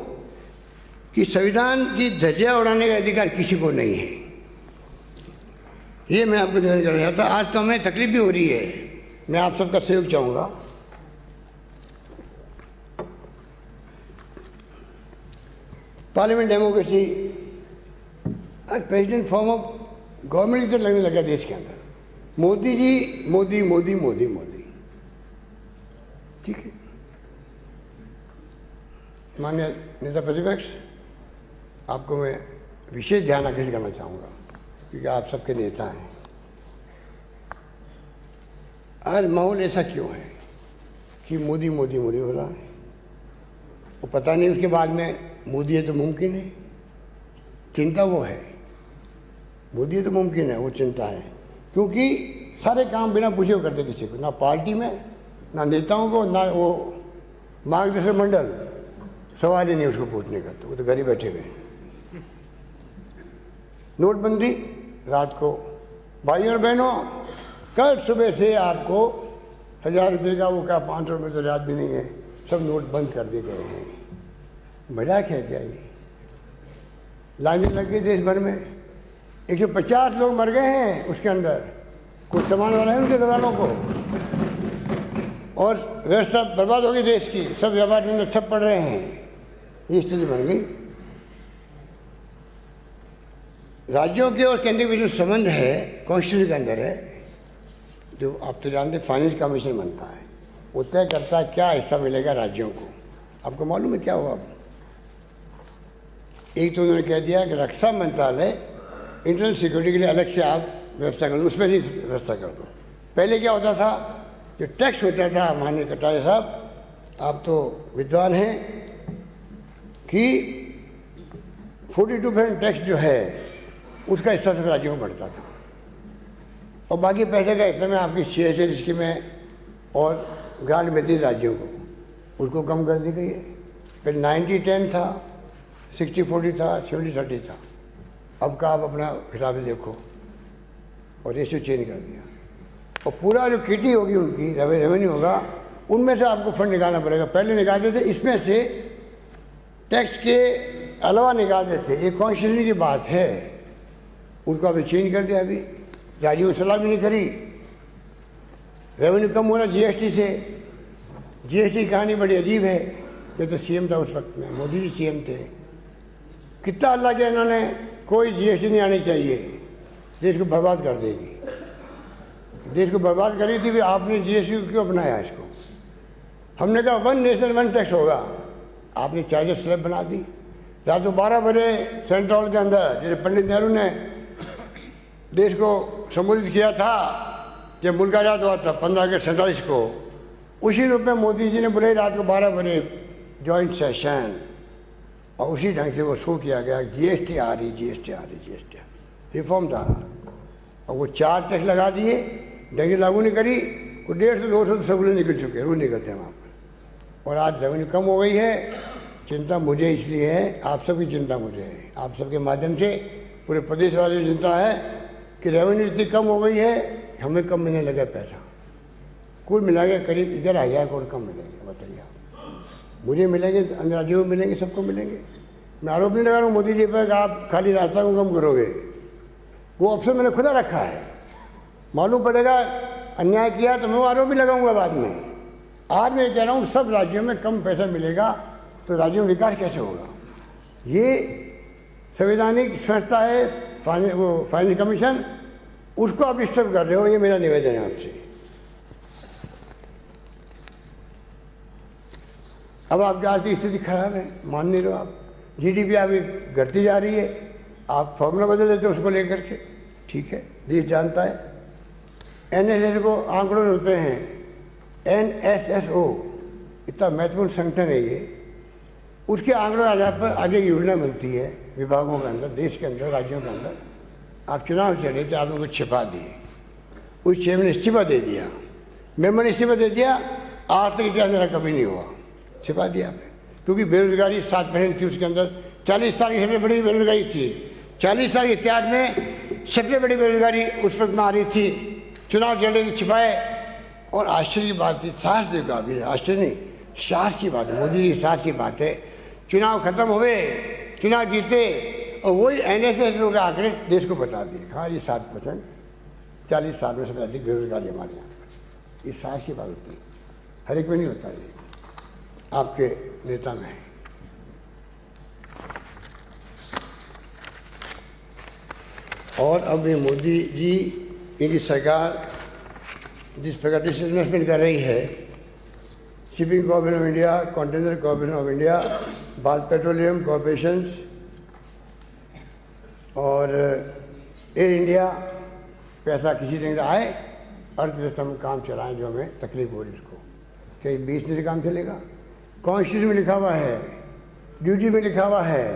कि संविधान की ध्वजा उड़ाने का अधिकार किसी को नहीं है, ये मैं आपको निवेदन कर रहा था। आज तो हमें तकलीफ भी हो रही है, मैं आप सबका सहयोग चाहूँगा। पार्लियामेंट डेमोक्रेसी और प्रेसिडेंट फॉर्म ऑफ गवर्नमेंट की लगने लगा देश के अंदर। मोदी जी, मोदी मोदी मोदी मोदी, ठीक है। माननीय नेता प्रतिपक्ष, आपको मैं विशेष ध्यान आकर्षित करना चाहूँगा, क्योंकि आप सबके नेता हैं। आज माहौल ऐसा क्यों है कि मोदी मोदी मोदी हो रहा है? वो पता नहीं उसके बाद में मोदी है तो मुमकिन है, चिंता वो है। मोदी है तो मुमकिन है, वो चिंता है, क्योंकि सारे काम बिना पूछे वो करते किसी को, ना पार्टी में, ना नेताओं को, ना वो मार्गदर्शक मंडल, सवाल ही नहीं उसको पूछने का, तो वो तो घर ही बैठे हुए। नोटबंदी रात को, भाइयों और बहनों, कल सुबह से आपको 1000 रुपये का वो क्या 500 रुपये तो याद भी नहीं है, सब नोट बंद कर दिए गए हैं। मजाक है क्या ये? लाइनें लग गई देश भर में, 150 लोग मर गए हैं उसके अंदर, कुछ सामान वाला है उनके घरवालों को, और व्यवस्था बर्बाद हो गई देश की, सब व्यापार में ठप पड़ रहे हैं। ये स्थिति बन गई। राज्यों के और केंद्र के जो संबंध है कॉन्स्टिट्यूशन के अंदर है, जो आप तो जानते फाइनेंस कमीशन बनता है, वो तय करता है क्या हिस्सा मिलेगा राज्यों को। आपको मालूम है क्या हुआ? एक तो उन्होंने कह दिया कि रक्षा मंत्रालय इंटरनल सिक्योरिटी के लिए अलग से आप व्यवस्था कर दो, उसमें ही व्यवस्था कर दो। पहले क्या होता था, जो टैक्स होता था, माननीय कटारिया साहब, आप तो विद्वान हैं, कि 42% टैक्स जो है उसका हिस्सा सब राज्यों को बढ़ता था, और बाकी पैसे का हिस्सा में आपकी CSR स्कीमें और ग्रांट मिलती राज्यों को, उसको कम कर दी गई है। फिर 90-10 था, 60-40 था, 70-30 था। अब का आप अपना हिसाब से देखो, और रेशियो चेंज कर दिया, और पूरा जो किटी होगी उनकी रेवेन्यू होगा, उनमें से आपको फंड निकालना पड़ेगा। पहले निकालते थे इसमें से, टैक्स के अलावा निकालते थे, ये कॉन्स्टिट्यूशन की बात है, उनको अभी चेंज कर दिया। अभी राज्यों ने सलाह भी नहीं करी। रेवेन्यू कम होना GST से, GST की कहानी बड़ी अजीब है। ये तो CM था उस वक्त में, मोदी जी CM थे, कितना अल्लाह किया इन्होंने, कोई GST नहीं आनी चाहिए, देश को बर्बाद कर देगी। देश को बर्बाद करी थी, फिर आपने जीएसटी क्यों अपनाया इसको? हमने कहा 1 नेशन 1 टैक्स होगा, आपने चार्जर स्लैब बना दी। रात को 12 बजे सेंट्रल हॉल के अंदर जैसे पंडित नेहरू ने देश को संबोधित किया था जब मुल्क आज़ाद हुआ था 15 अगस्त 47 को, उसी रूप में मोदी जी ने बोले रात को 12 बजे जॉइंट सेशन, और उसी ढंग से वो शो किया गया जीएसटी आ रही, जीएसटी आ रही, जीएसटी रिफॉर्म था। और वो 4 टैक्स लगा दिए, ढंग से लागू नहीं करी, वो 150-200 सबले निकल चुके, रोज निकलते हैं वहाँ पर। और आज रेवेन्यू कम हो गई है। चिंता मुझे इसलिए है, आप सबकी चिंता मुझे है, आप सबके माध्यम से पूरे प्रदेश वाले की चिंता है कि रेवेन्यू इतनी कम हो गई है, हमें कम मिलने लगा पैसा। कुल मिला के करीब 11,000 करोड़ कम मिलेंगे। बताइए आप, मुझे मिलेंगे, अन्य राज्यों में मिलेंगे, सबको मिलेंगे। मैं आरोप नहीं लगा रहा हूँ मोदी जी पर कि आप खाली रास्ता को कम करोगे, वो ऑप्शन मैंने खुदा रखा है। मालूम पड़ेगा अन्याय किया तो मैं वो आरोप भी लगाऊंगा बाद में। आज मैं कह रहा हूँ सब राज्यों में कम पैसा मिलेगा तो राज्यों में विकास कैसे होगा? ये संवैधानिक संस्था है वो फाइनेंस कमीशन, उसको आप डिस्टर्ब कर रहे हो, ये मेरा निवेदन है आपसे। अब आपकी आर्थिक स्थिति खराब है, मान नहीं रहे हो आप। जीडीपी आपकी घटती जा रही है, आप फॉर्मूला बदल देते हो उसको लेकर के, ठीक है, देश जानता है। एनएसएस को आंकड़े होते हैं, एनएसएसओ इतना महत्वपूर्ण संगठन है ये, उसके आंकड़ों के आधार पर आगे की योजना बनती है विभागों के अंदर, देश के अंदर, राज्यों के अंदर। आप चुनाव चले थे, आप लोगों को छिपा दिए, उस चेयरमैन ने इस्तीफा दे दिया, मेंबर ने इस्तीफा दे दिया, आज तक इतिहास मेरा कभी नहीं हुआ, छिपा दिया आपने। क्योंकि बेरोजगारी 7% थी उसके अंदर, 40 साल की सबसे बड़ी बेरोजगारी थी, 40 साल के इतिहास में सबसे बड़ी बेरोजगारी उस वक्त में आ रही थी। चुनाव चल रहे थे, छिपाए। और आश्चर्य की बात थी, साहस देखो अभी, आश्चर्य नहीं, साहस की बात है, मोदी जी की साहस की बात है। चुनाव खत्म हुए, चुनाव जीते, और वही एनएसएस के आंकड़े देश को बता दिए, हाँ ये 7%, 40 साल में सबसे अधिक बेरोजगारी हमारे यहाँ। ये साहस की बात होती है, हर एक में नहीं होता, ये आपके नेता में है। और अब ये मोदी जी, इनकी सरकार जिस प्रकार डिसइन्वेस्टमेंट कर रही है, shipping corporation of India, container corporation of India, Bharat petroleum corporations और एयर इंडिया, पैसा किसी ढंग से आए, अर्थव्यवस्था में काम चलाएं, जो हमें तकलीफ हो रही उसको, क्या बीच में से काम चलेगा? कॉन्स्टिट्यूशन में लिखा हुआ है, ड्यूटी में लिखा हुआ है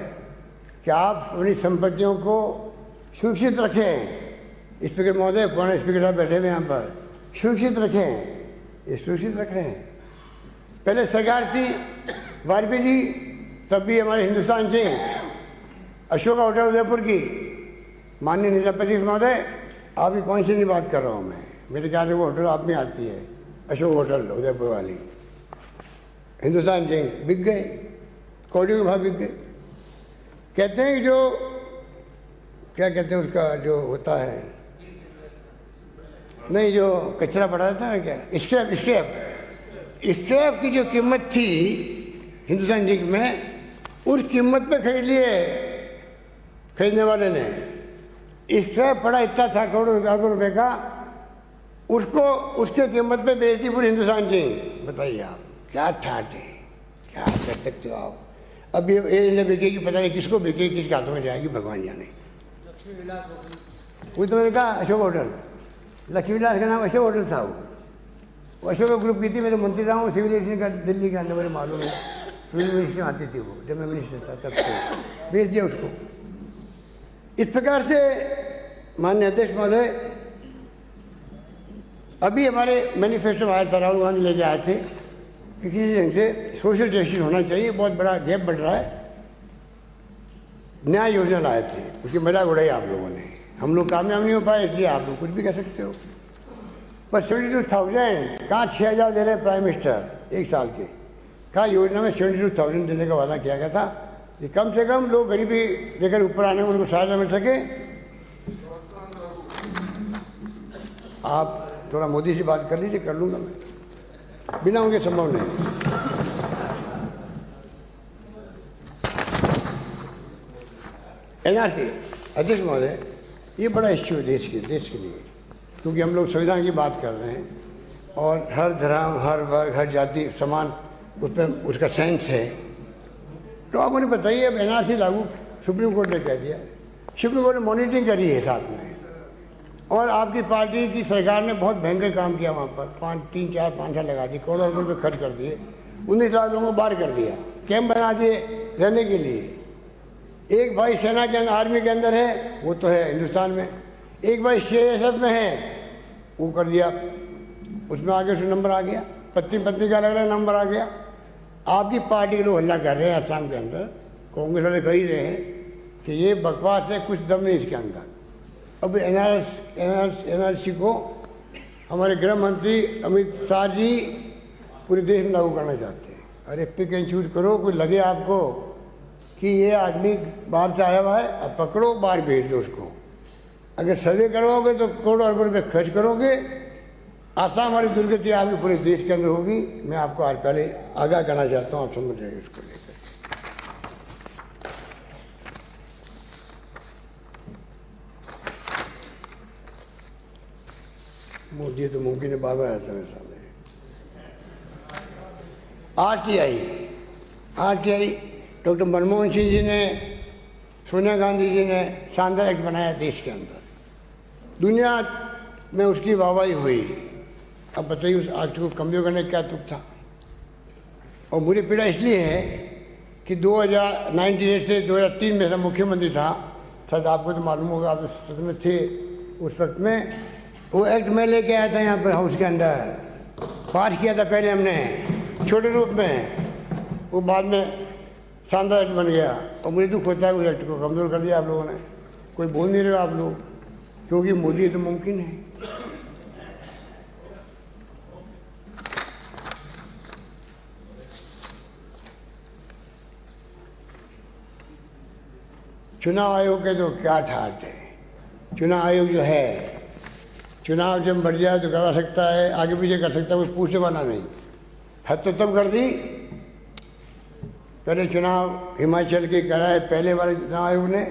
कि आप अपनी संपत्तियों को सुरक्षित रखें। स्पीकर महोदय, पुराने स्पीकर साहब बैठे हुए यहाँ पर, सुरक्षित रखें, ये सुरक्षित रख रहे हैं। पहले सरकार थी वाजपेयी जी, तब भी हमारे हिंदुस्तान से अशोका होटल उदयपुर की, माननीय नेता प्रतिनिधि महोदय, आपकी कौन सी बात कर रहा हूँ मैं, मेरे ख्याल से वो होटल आप में आती है, अशोक होटल उदयपुर वाली। हिंदुस्तान जिंक बिक गए, कौड़ियों के भाव बिक गए। कहते हैं कि जो क्या कहते हैं उसका जो होता है, नहीं जो कचरा पड़ा रहता है क्या, स्क्रैप, स्क्रैप की जो कीमत थी हिंदुस्तान जिंक में, उस कीमत पे खरीद लिए खरीदने वाले ने। स्क्रैप पड़ा इतना था करोड़ों रुपए का, उसको उसके कीमत पे बेचती पूरी हिंदुस्तान जिंक। बताइए आप क्या ठाट है, क्या कर सकते हो आप? अब ये एयर इंडिया बिकेगी, पता नहीं किसको बिकेगी, किसके हाथों में जाएगी, भगवान जाने। वो तो मैंने कहा अशोक होटल, लक्ष्मी विलास का नाम अशोक होटल था। वो अशोक ग्रुप की थी, मैं तो मंत्री रहा हूँ सिविल एविएशन का दिल्ली के अंदर, मुझे मालूम है, सिविल मिनिस्टर आती थी वो, जब मैं मिनिस्टर था तब से बेच दिया उसको। इस प्रकार से माननीय अध्यक्ष महोदय, अभी हमारे मैनिफेस्टो में आया था, राहुल गांधी लेके आए थे कि किसी ढंग से सोशल जस्टिस होना चाहिए, बहुत बड़ा गैप बढ़ रहा है, न्याय योजना लाए थे, उसकी मजाक उड़ाई आप लोगों ने। हम लोग कामयाब नहीं हो पाए, इसलिए आप लोग कुछ भी कह सकते हो। पर 72,000 कहाँ 6,000 दे रहे प्राइम मिनिस्टर एक साल के, कहाँ योजना में 72,000 देने का वादा किया गया था कि कम से कम लोग गरीबी लेकर ऊपर आने में उनको सहायता मिल सके। आप थोड़ा मोदी से बात कर लीजिए, कर लूँगा मैं, बिना उनके संभव नहीं। एनआरसी अध्यक्ष महोदय, ये बड़ा इश्यू है देश के लिए, क्योंकि हम लोग संविधान की बात कर रहे हैं और हर धर्म, हर वर्ग, हर जाति समान उसमें उसका सेंस है। तो आप उन्हें बताइए, अब NRC लागू सुप्रीम कोर्ट ने कह दिया, सुप्रीम कोर्ट ने मॉनिटरिंग करी है साथ में, और आपकी पार्टी की सरकार ने बहुत भयंकर काम किया वहाँ पर, 5 साल लगा दिए, करोड़ों रुपये खर्च कर दिए, 19 लाख लोगों को बाहर कर दिया, कैंप बना दिए रहने के लिए। एक भाई सेना के अंदर, आर्मी के अंदर है, वो तो है हिंदुस्तान में, एक भाई CISF में है, वो कर दिया, उसमें आगे उसमें नंबर आ गया, पत्नी का अलग अलग नंबर आ गया। आपकी पार्टी के लोग हल्ला कर रहे हैं असम के अंदर, कांग्रेस वाले कह ही रहे हैं कि ये बकवास है, कुछ दम नहीं इसके अंदर। अब NRC को हमारे गृह मंत्री अमित शाह जी पूरे देश में लागू करना चाहते हैं। अरे पिक एंड चूज करो, कोई लगे आपको कि ये आदमी बाहर से आया हुआ है, अब पकड़ो, बाहर भेज दो उसको। अगर सर्वे करवाओगे तो करोड़ों अरबों रुपये खर्च करोगे, आसाम हमारी दुर्गति आपकी पूरे देश के अंदर होगी। मैं आपको आज पहले आगाह करना चाहता हूँ, आप समझ रहे हैं इसको लेकर। मोदी तो मुमकिन है, बाबा रहता है सामने। RTI डॉक्टर मनमोहन सिंह जी ने, सोनिया गांधी जी ने शानदार एक्ट बनाया देश के अंदर, दुनिया में उसकी वाहवाही हुई। अब बताइए उस एक्ट को कमजोर करने का क्या तुक था। और मुझे पीड़ा इसलिए है कि 1998 से 2003 में मुख्यमंत्री था, शायद आपको तो मालूम होगा, आप सच में थे उस वक्त में। वो एक्ट मैं लेके आया था यहाँ पर हाउस के अंदर, पास किया था पहले हमने छोटे रूप में, वो बाद में शानदार एक्ट बन गया। और मुझे दुख होता है उस एक्ट को कमज़ोर कर दिया आप लोगों ने। कोई बोल नहीं रहे आप लोग, क्योंकि मोदी तो मुमकिन है। चुनाव आयोग के तो क्या ठाट है। चुनाव आयोग जो है, चुनाव जब बढ़ जाए तो करा सकता है, आगे पीछे कर सकता है, कुछ पूछने वाला नहीं। हद तो तब कर दी, पहले चुनाव हिमाचल के कराए पहले वाले चुनाव आयोग ने।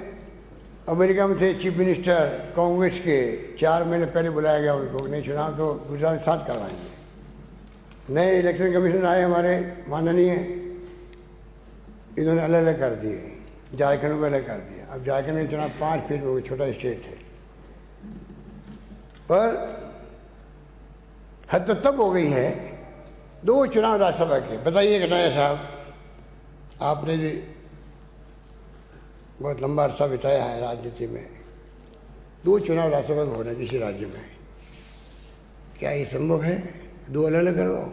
अमेरिका में थे चीफ मिनिस्टर कांग्रेस के, 4 महीने पहले बुलाया गया उनको, नहीं चुनाव तो गुजरात के साथ करवाएंगे। नए इलेक्शन कमीशन आए हमारे माननीय, इन्होंने अलग अलग कर दिए, झारखंड को अलग कर दिया। अब झारखंड में चुनाव 5 फीट में, छोटा स्टेट है, पर हद तो तब हो गई है। 2 चुनाव राज्यसभा के, बताइए कन्हैया साहब, आपने भी बहुत लंबा अर्सा बिताया है राजनीति में। 2 चुनाव राज्यसभा के हो रहे हैं किसी राज्य में, क्या ये संभव है? 2 अलग अलग करवाओ,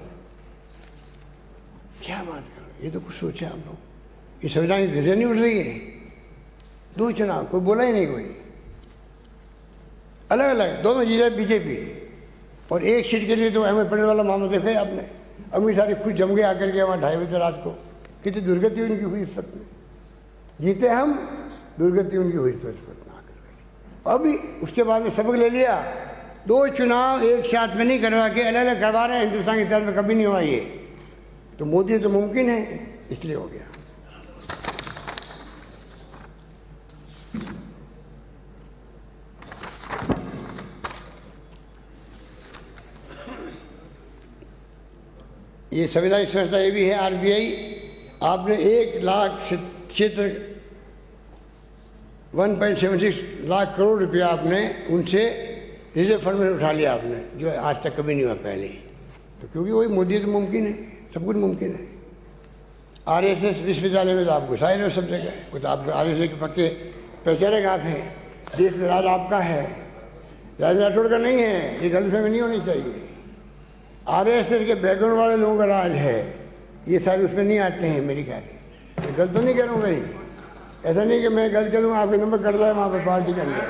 क्या बात करो, ये तो कुछ सोचा आप लोग। ये संविधान की धज्जियां नहीं उड़ रही है। 2 चुनाव, कोई बोला ही नहीं, कोई अलग अलग, दोनों जीते बीजेपी। और एक सीट के लिए तो अहमद पटेल वाला मामला देखा है आपने, अमित शाह खुद जम गए आकर के वहाँ 2:30 बजे रात को, कितनी दुर्गति उनकी हुई इस वक्त में। जीते हम, दुर्गति उनकी हुई इस वक्त में आकर। अभी उसके बाद में सबक ले लिया, 2 चुनाव एक साथ में नहीं करवा के अलग अलग करवा रहे हैं। हिंदुस्तान की तरफ में कभी नहीं हुआ ये, तो मोदी तो मुमकिन है, इसलिए हो गया। ये संवैधानिक संस्था ये भी है RBI। आपने 1 लाख क्षेत्र 1.76 लाख करोड़ रुपया आपने उनसे रिजर्व फंड में उठा लिया आपने, जो आज तक कभी नहीं हुआ पहले। तो क्योंकि वही मोदी तो मुमकिन है, सब कुछ मुमकिन है। RSS विश्वविद्यालय में तो आप घुसाए रहे हो सब जगह, वो तो आपको RSS के पक्के पहचाने आप हैं। देश में राज आपका है, राज राठौड़ का नहीं है, ये गलतफहमी नहीं होनी चाहिए। RSS के बैकग्राउंड वाले लोगों का राज है, ये शायद उसमें नहीं आते हैं मेरी ख्याल में। मैं गलत तो नहीं करूँगा ही, ऐसा नहीं कि मैं गलत करूँगा आपके नंबर कट जाए वहाँ पर पार्टी के अंदर।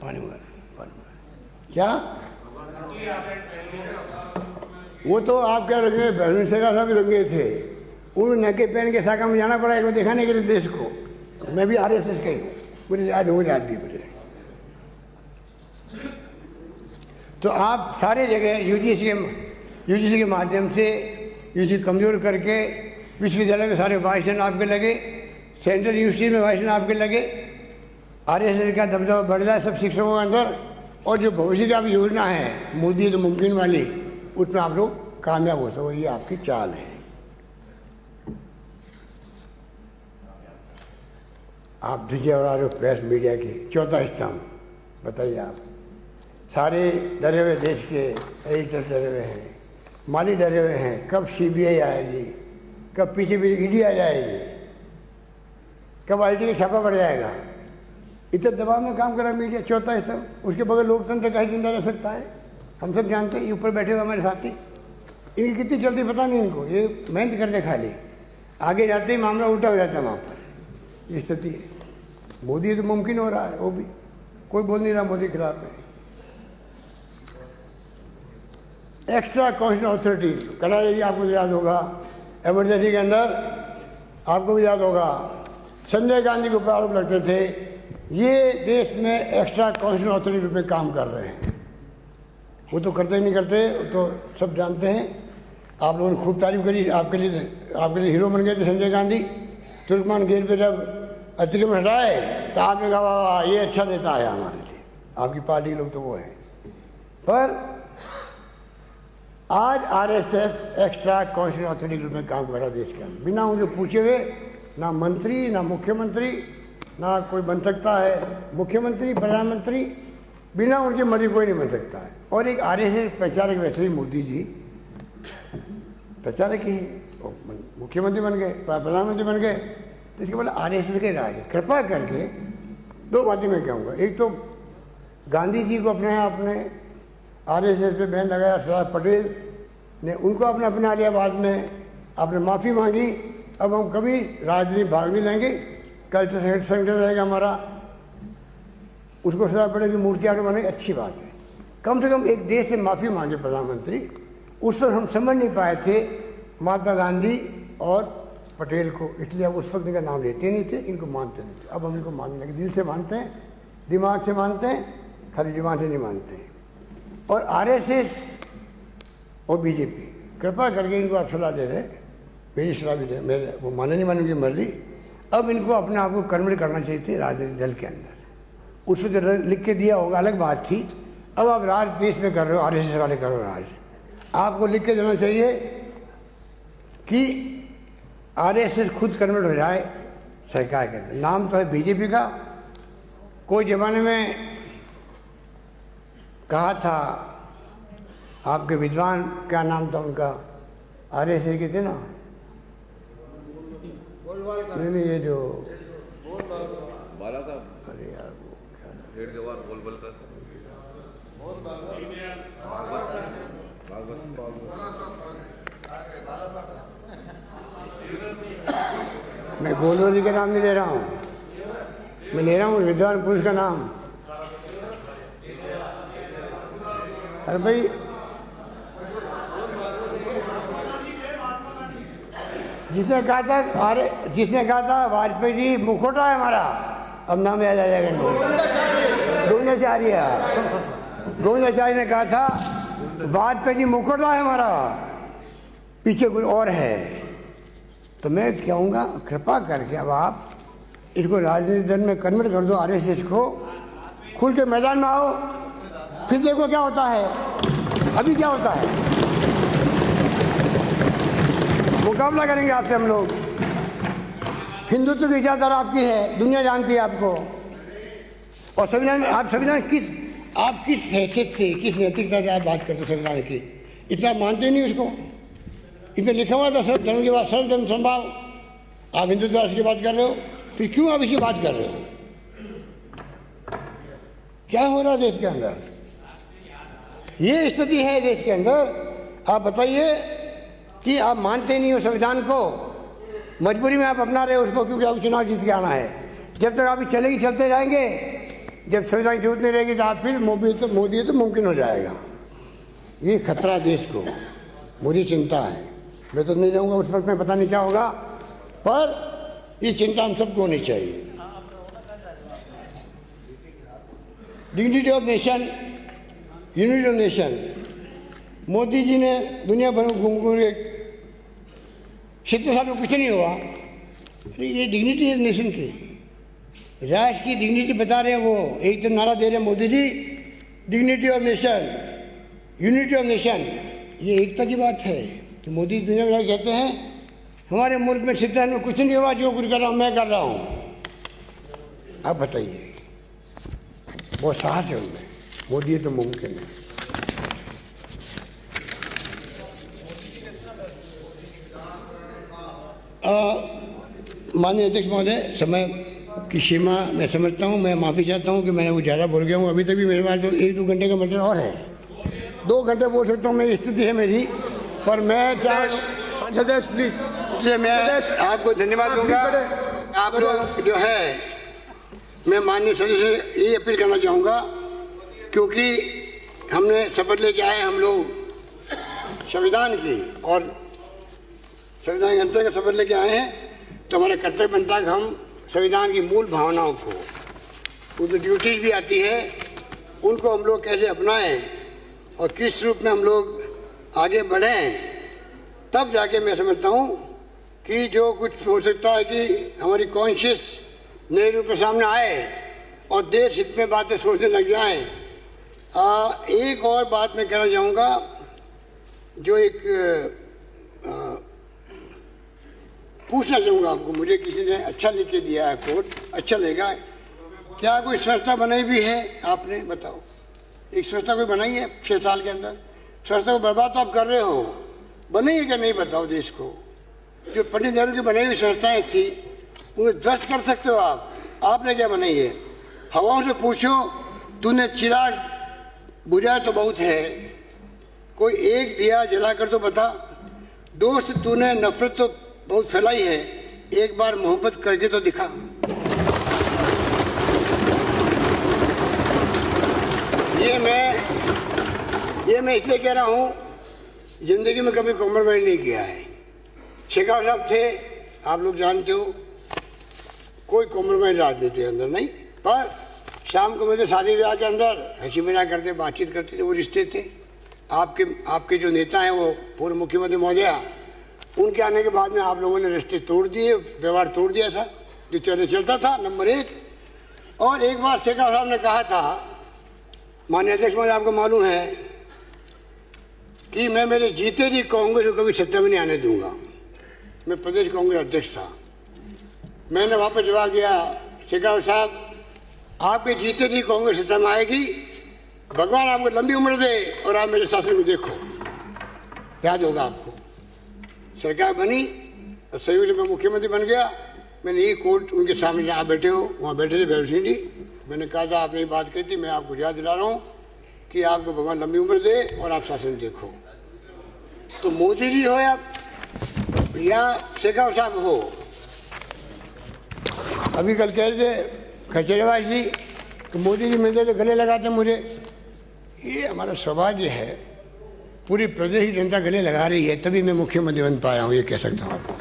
पानी क्या वो तो आप क्या रंगे, बहन शेखा साहब भी रंगे थे, उन नके पहन के शाखा में जाना पड़ा एक दिखाने के लिए देश को। मैं भी RSS का ही हूँ, मुझे याद हो जाती मुझे। तो आप सारे जगह UGC के माध्यम से UGC कमज़ोर करके विश्वविद्यालय में सारे वाइस चैन आपके लगे, सेंट्रल यूनिवर्सिटी में वाइस चैन आपके लगे, आरएसएस का दबदबा बढ़ रहा है सब शिक्षकों के अंदर, और जो भविष्य की आपकी योजना है मोदी तो मुमकिन वाली, उसमें आप लोग कामयाब हो सको, ये आपकी चाल है। आप देखिए और आ रहे हो प्रेस मीडिया की चौथा स्तंभ, बताइए आप, सारे डरे हुए देश के एडिटर डरे हुए हैं, माली डरे हुए हैं, कब सीबीआई आएगी, कब पीछे ईडी आ जाएगी, कब आईटी का छापा पड़ जाएगा। इतना दबाव में काम कर रहा है मीडिया, चौथा स्तंभ, उसके बगैर लोकतंत्र कैसे जिंदा रह सकता है। हम सब जानते हैं, ये ऊपर बैठे हुए हमारे साथी, इनकी कितनी चलती पता नहीं इनको, ये मेहनत करते खाली, आगे जाते ही मामला उल्टा हो जाता है वहाँ पर, ये स्थिति है। मोदी तो मुमकिन हो रहा है, वो भी कोई बोल नहीं रहा मोदी के खिलाफ में। एक्स्ट्रा कॉन्स्टिट्यूशनल अथॉरिटी करा जी, आपको याद होगा इमरजेंसी के अंदर, आपको भी याद होगा संजय गांधी के ऊपर आरोप लगते थे, ये देश में एक्स्ट्रा कॉन्स्टिट्यूशनल अथॉरिटी रूप में काम कर रहे हैं। वो तो करते ही नहीं करते, वो तो सब जानते हैं। आप लोगों ने खूब तारीफ करी, आपके लिए हीरो बन गए थे संजय गांधी। तुर्कमान गेट पे जब अतिक्रमण हटाए तो आपने कहा वाह ये अच्छा नेता है हमारे लिए, आपकी पार्टी के लोग तो वो हैं। पर आज आरएसएस एक्स्ट्रा कॉन्स्टिट्यूशनल अथॉरिटी रूप में काम कर रहा है देश के अंदर, बिना उनसे पूछे हुए, ना मंत्री ना मुख्यमंत्री ना कोई बन सकता है, मुख्यमंत्री प्रधानमंत्री बिना उनकी मर्जी कोई नहीं बन सकता है। और एक आरएसएस प्रचारक वैसे ही मोदी जी प्रचारक ही मुख्यमंत्री बन गए, प्रधानमंत्री बन गए, तो इसके बाद आरएसएस के राज। कृपा करके दो बातें मैं कहूँगा, एक तो गांधी जी को अपने आपने आरएसएस पे बैन लगाया, सरदार पटेल ने उनको अपने अपना लिया, बाद में आपने माफ़ी मांगी। अब हम कभी राजनीति भाग नहीं लेंगे, कल्चर सेंटर रहेगा हमारा, उसको सरदार पटेल की मूर्ति आगे बनेगी, अच्छी बात है। कम से कम एक देश से माफ़ी मांगे प्रधानमंत्री। उस वक्त हम समझ नहीं पाए थे महात्मा गांधी और पटेल को, इसलिए अब उस वक्त इनका नाम लेते नहीं थे, इनको मानते नहीं थे। अब हम इनको मानने लगे, दिल से मानते हैं, दिमाग से मानते हैं, खाली दिमाग से नहीं मानते हैं। और आरएसएस और बीजेपी कृपा करके इनको आप सलाह दे रहे, मेरी सलाह भी दे, मेरे वो माने नहीं माने उनकी मर्जी। अब इनको अपने आप को कन्वर्ट करना चाहिए थे राजनीतिक दल के अंदर, उससे जो लिख के दिया होगा अलग बात थी। अब आप राज देश में कर रहे हो, आरएसएस वाले कर रहे हो राज, आपको लिख के देना चाहिए कि आरएसएस खुद कन्वर्ट हो जाए सरकार के अंदर। नाम तो है बीजेपी का, कोई ज़माने में कहा था, आपके विद्वान क्या नाम था उनका, आरएसएस के थे ना, नहीं ये जो बाला साहब, अरे यार वो क्या था, डेढ़ के बाद बोल कर मैं गोलवर जी का नाम नहीं ले रहा हूँ, मैं ले रहा हूँ विद्वान पुरुष का नाम। अरे भाई जिसने कहा था, अरे जिसने कहा था वाजपेयी जी मुखौटा है हमारा, अब नाम याद आ जाएगा नहीं, गोविंदाचार्य ने कहा था वाजपेयी जी मुखौटा है हमारा, पीछे कोई और है। तो मैं कहूँगा कृपा करके अब आप इसको राजनीतिक दल में कन्वर्ट कर दो, आरएसएस को, खुल के मैदान में आओ, फिर देखो क्या होता है। अभी क्या होता है, मुकाबला करेंगे आपसे हम लोग। हिंदुत्व की विचारधारा आपकी है, दुनिया जानती है आपको। और संविधान, आप संविधान आप किस हैसियत से, किस नैतिकता से आप बात करते संविधान की, इतना मानते नहीं उसको। इसमें लिखा हुआ था सर्व धर्म की बात, सर्व धर्म संभाव, आप हिंदुत्व राष्ट्र की बात कर रहे हो, फिर क्यों आप इसकी बात कर रहे हो? क्या हो रहा है देश के अंदर? ये स्थिति है देश के अंदर। आप बताइए कि आप मानते नहीं हो संविधान को, मजबूरी में आप अपना रहे हो उसको, क्योंकि आप चुनाव जीत के आना है। जब तक आप चलेगी चलते जाएंगे, जब संविधान की जरूरत नहीं रहेगी तो आप फिर मोदी तो मुमकिन हो जाएगा। ये खतरा देश को, मुझे चिंता है। मैं तो नहीं रहूँगा उस वक्त में, पता नहीं क्या होगा, पर ये चिंता हम सबको होनी चाहिए। Dignity of nation, unity of nation, Modi ji ने दुनिया भर में घूम घूम के 70 साल में कुछ नहीं हुआ। अरे ये डिग्निटी है नेशन की, राष्ट्र की डिग्निटी बता रहे हैं वो, एक तो नारा दे रहे हैं Modi ji, dignity of nation, unity of nation. ये एकता की बात है कि मोदी दुनिया में कहते हैं हमारे मुल्क में सिद्धांत में कुछ नहीं हुआ, जो कुछ कर रहा हूँ मैं कर रहा हूँ। अब बताइए, बहुत साहस है उनमें, मोदी ये तो मुमकिन है। माननीय अध्यक्ष महोदय, समय की सीमा मैं समझता हूँ, मैं माफ़ी चाहता हूँ कि मैंने वो ज़्यादा बोल गया हूँ। अभी तक भी मेरे पास तो 1-2 घंटे का मैटर और है, 2 घंटे बोल सकता हूँ, मेरी स्थिति है मेरी, पर मैं सदेश प्लीज, इसलिए मैं आपको धन्यवाद दूंगा। आप लोग जो है, मैं माननीय सदस्य से यही अपील करना चाहूँगा, क्योंकि हमने शपथ लेके आए हम लोग संविधान की, और संविधान के अंतर्गत शपथ लेके आए हैं, तो हमारा कर्तव्य बनता है कि हम संविधान की मूल भावनाओं को, उसमें ड्यूटीज भी आती है, उनको हम लोग कैसे अपनाएं और किस रूप में हम लोग आगे बढ़ें, तब जाके मैं समझता हूँ कि जो कुछ हो सकता है कि हमारी कॉन्शियस नए रूप में सामने आए और देश हित में बातें सोचने लग जाएं। एक और बात मैं कहना चाहूँगा, जो एक पूछना चाहूँगा आपको, मुझे किसी ने अच्छा लिख के दिया है कोट, अच्छा लगेगा। क्या कोई संस्था बनाई भी है आपने, बताओ, एक संस्था कोई बनाई है 6 साल के अंदर? संस्था को बर्बाद तो आप कर रहे हो, बनी है क्या नहीं बताओ देश को? जो पंडित नेहरू की बनाई हुई संस्थाएं थी उन्हें ध्वस्त कर सकते हो आप, आपने क्या बनाई है? हवाओं से पूछो, तूने चिराग बुझाया तो बहुत है, कोई एक दिया जलाकर तो बता। दोस्त, तूने नफरत तो बहुत फैलाई है, एक बार मोहब्बत करके तो दिखा। ये मैं इसलिए कह रहा हूँ, जिंदगी में कभी कॉम्प्रोमाइज नहीं किया है। शेखावत साहब थे, आप लोग जानते हो, कोई कॉम्प्रोमाइज राजनीति के अंदर नहीं, पर शाम को मेरे शादी ब्याह के अंदर हंसी मजाक करते, बातचीत करते थे, वो रिश्ते थे। आपके जो नेता हैं वो पूर्व मुख्यमंत्री महोदया, उनके आने के बाद में आप लोगों ने रिश्ते तोड़ दिए, व्यवहार तोड़ दिया था जो चलता था, नंबर 1। और एक बार शेखावत साहब ने कहा था, माननीय अध्यक्ष महोदय आपको मालूम है कि मैं मेरे जीते जी कांग्रेस को कभी सत्ता में नहीं आने दूंगा। मैं प्रदेश कांग्रेस अध्यक्ष था, मैंने वहाँ पर जवाब दिया, शेखावत साहब आपके जीते जी कांग्रेस सत्ता में आएगी, भगवान आपको लंबी उम्र दे और आप मेरे शासन को देखो, याद होगा आपको। सरकार बनी और सहयोग में मुख्यमंत्री बन गया। मैंने ये कोर्ट उनके सामने जहाँ बैठे हो, वहाँ बैठे थे भैरव सिंह जी, मैंने कहा था आपने ये बात कही थी, मैं आपको याद दिला रहा हूँ कि आपको भगवान लंबी उम्र दे और आप शासन देखो। तो मोदी जी हो या शेखावत साहब हो, अभी कल कह रहे थे खचेड़वास जी तो मोदी जी मिलते तो गले लगाते मुझे। ये हमारा सौभाग्य है, पूरी प्रदेश की जनता गले लगा रही है, तभी मैं मुख्यमंत्री बन पाया हूँ, ये कह सकता हूँ आपको।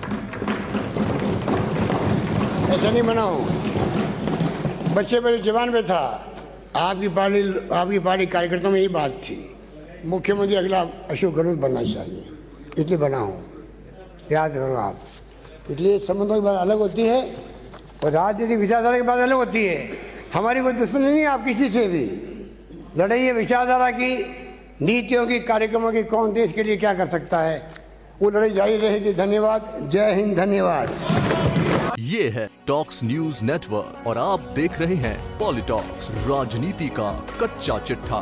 ऐसा नहीं बना हूँ, बच्चे मेरे जवान में था, आपकी पार्टी कार्यकर्ताओं में यही बात थी, मुख्यमंत्री अगला अशोक गहलोत बनना चाहिए, इसलिए बना हूँ, याद करो आप। इसलिए संबंधों की बात अलग होती है और राजनीतिक विचारधारा की बात अलग होती है। हमारी कोई दुश्मनी नहीं है आप किसी से भी, लड़ाई है विचारधारा की, नीतियों की, कार्यक्रमों की, कौन देश के लिए क्या कर सकता है, वो लड़ाई जारी रहेगी। धन्यवाद, जय हिंद, धन्यवाद। ये है टॉक्स न्यूज नेटवर्क और आप देख रहे हैं पॉलिटॉक्स, राजनीति का कच्चा चिट्ठा।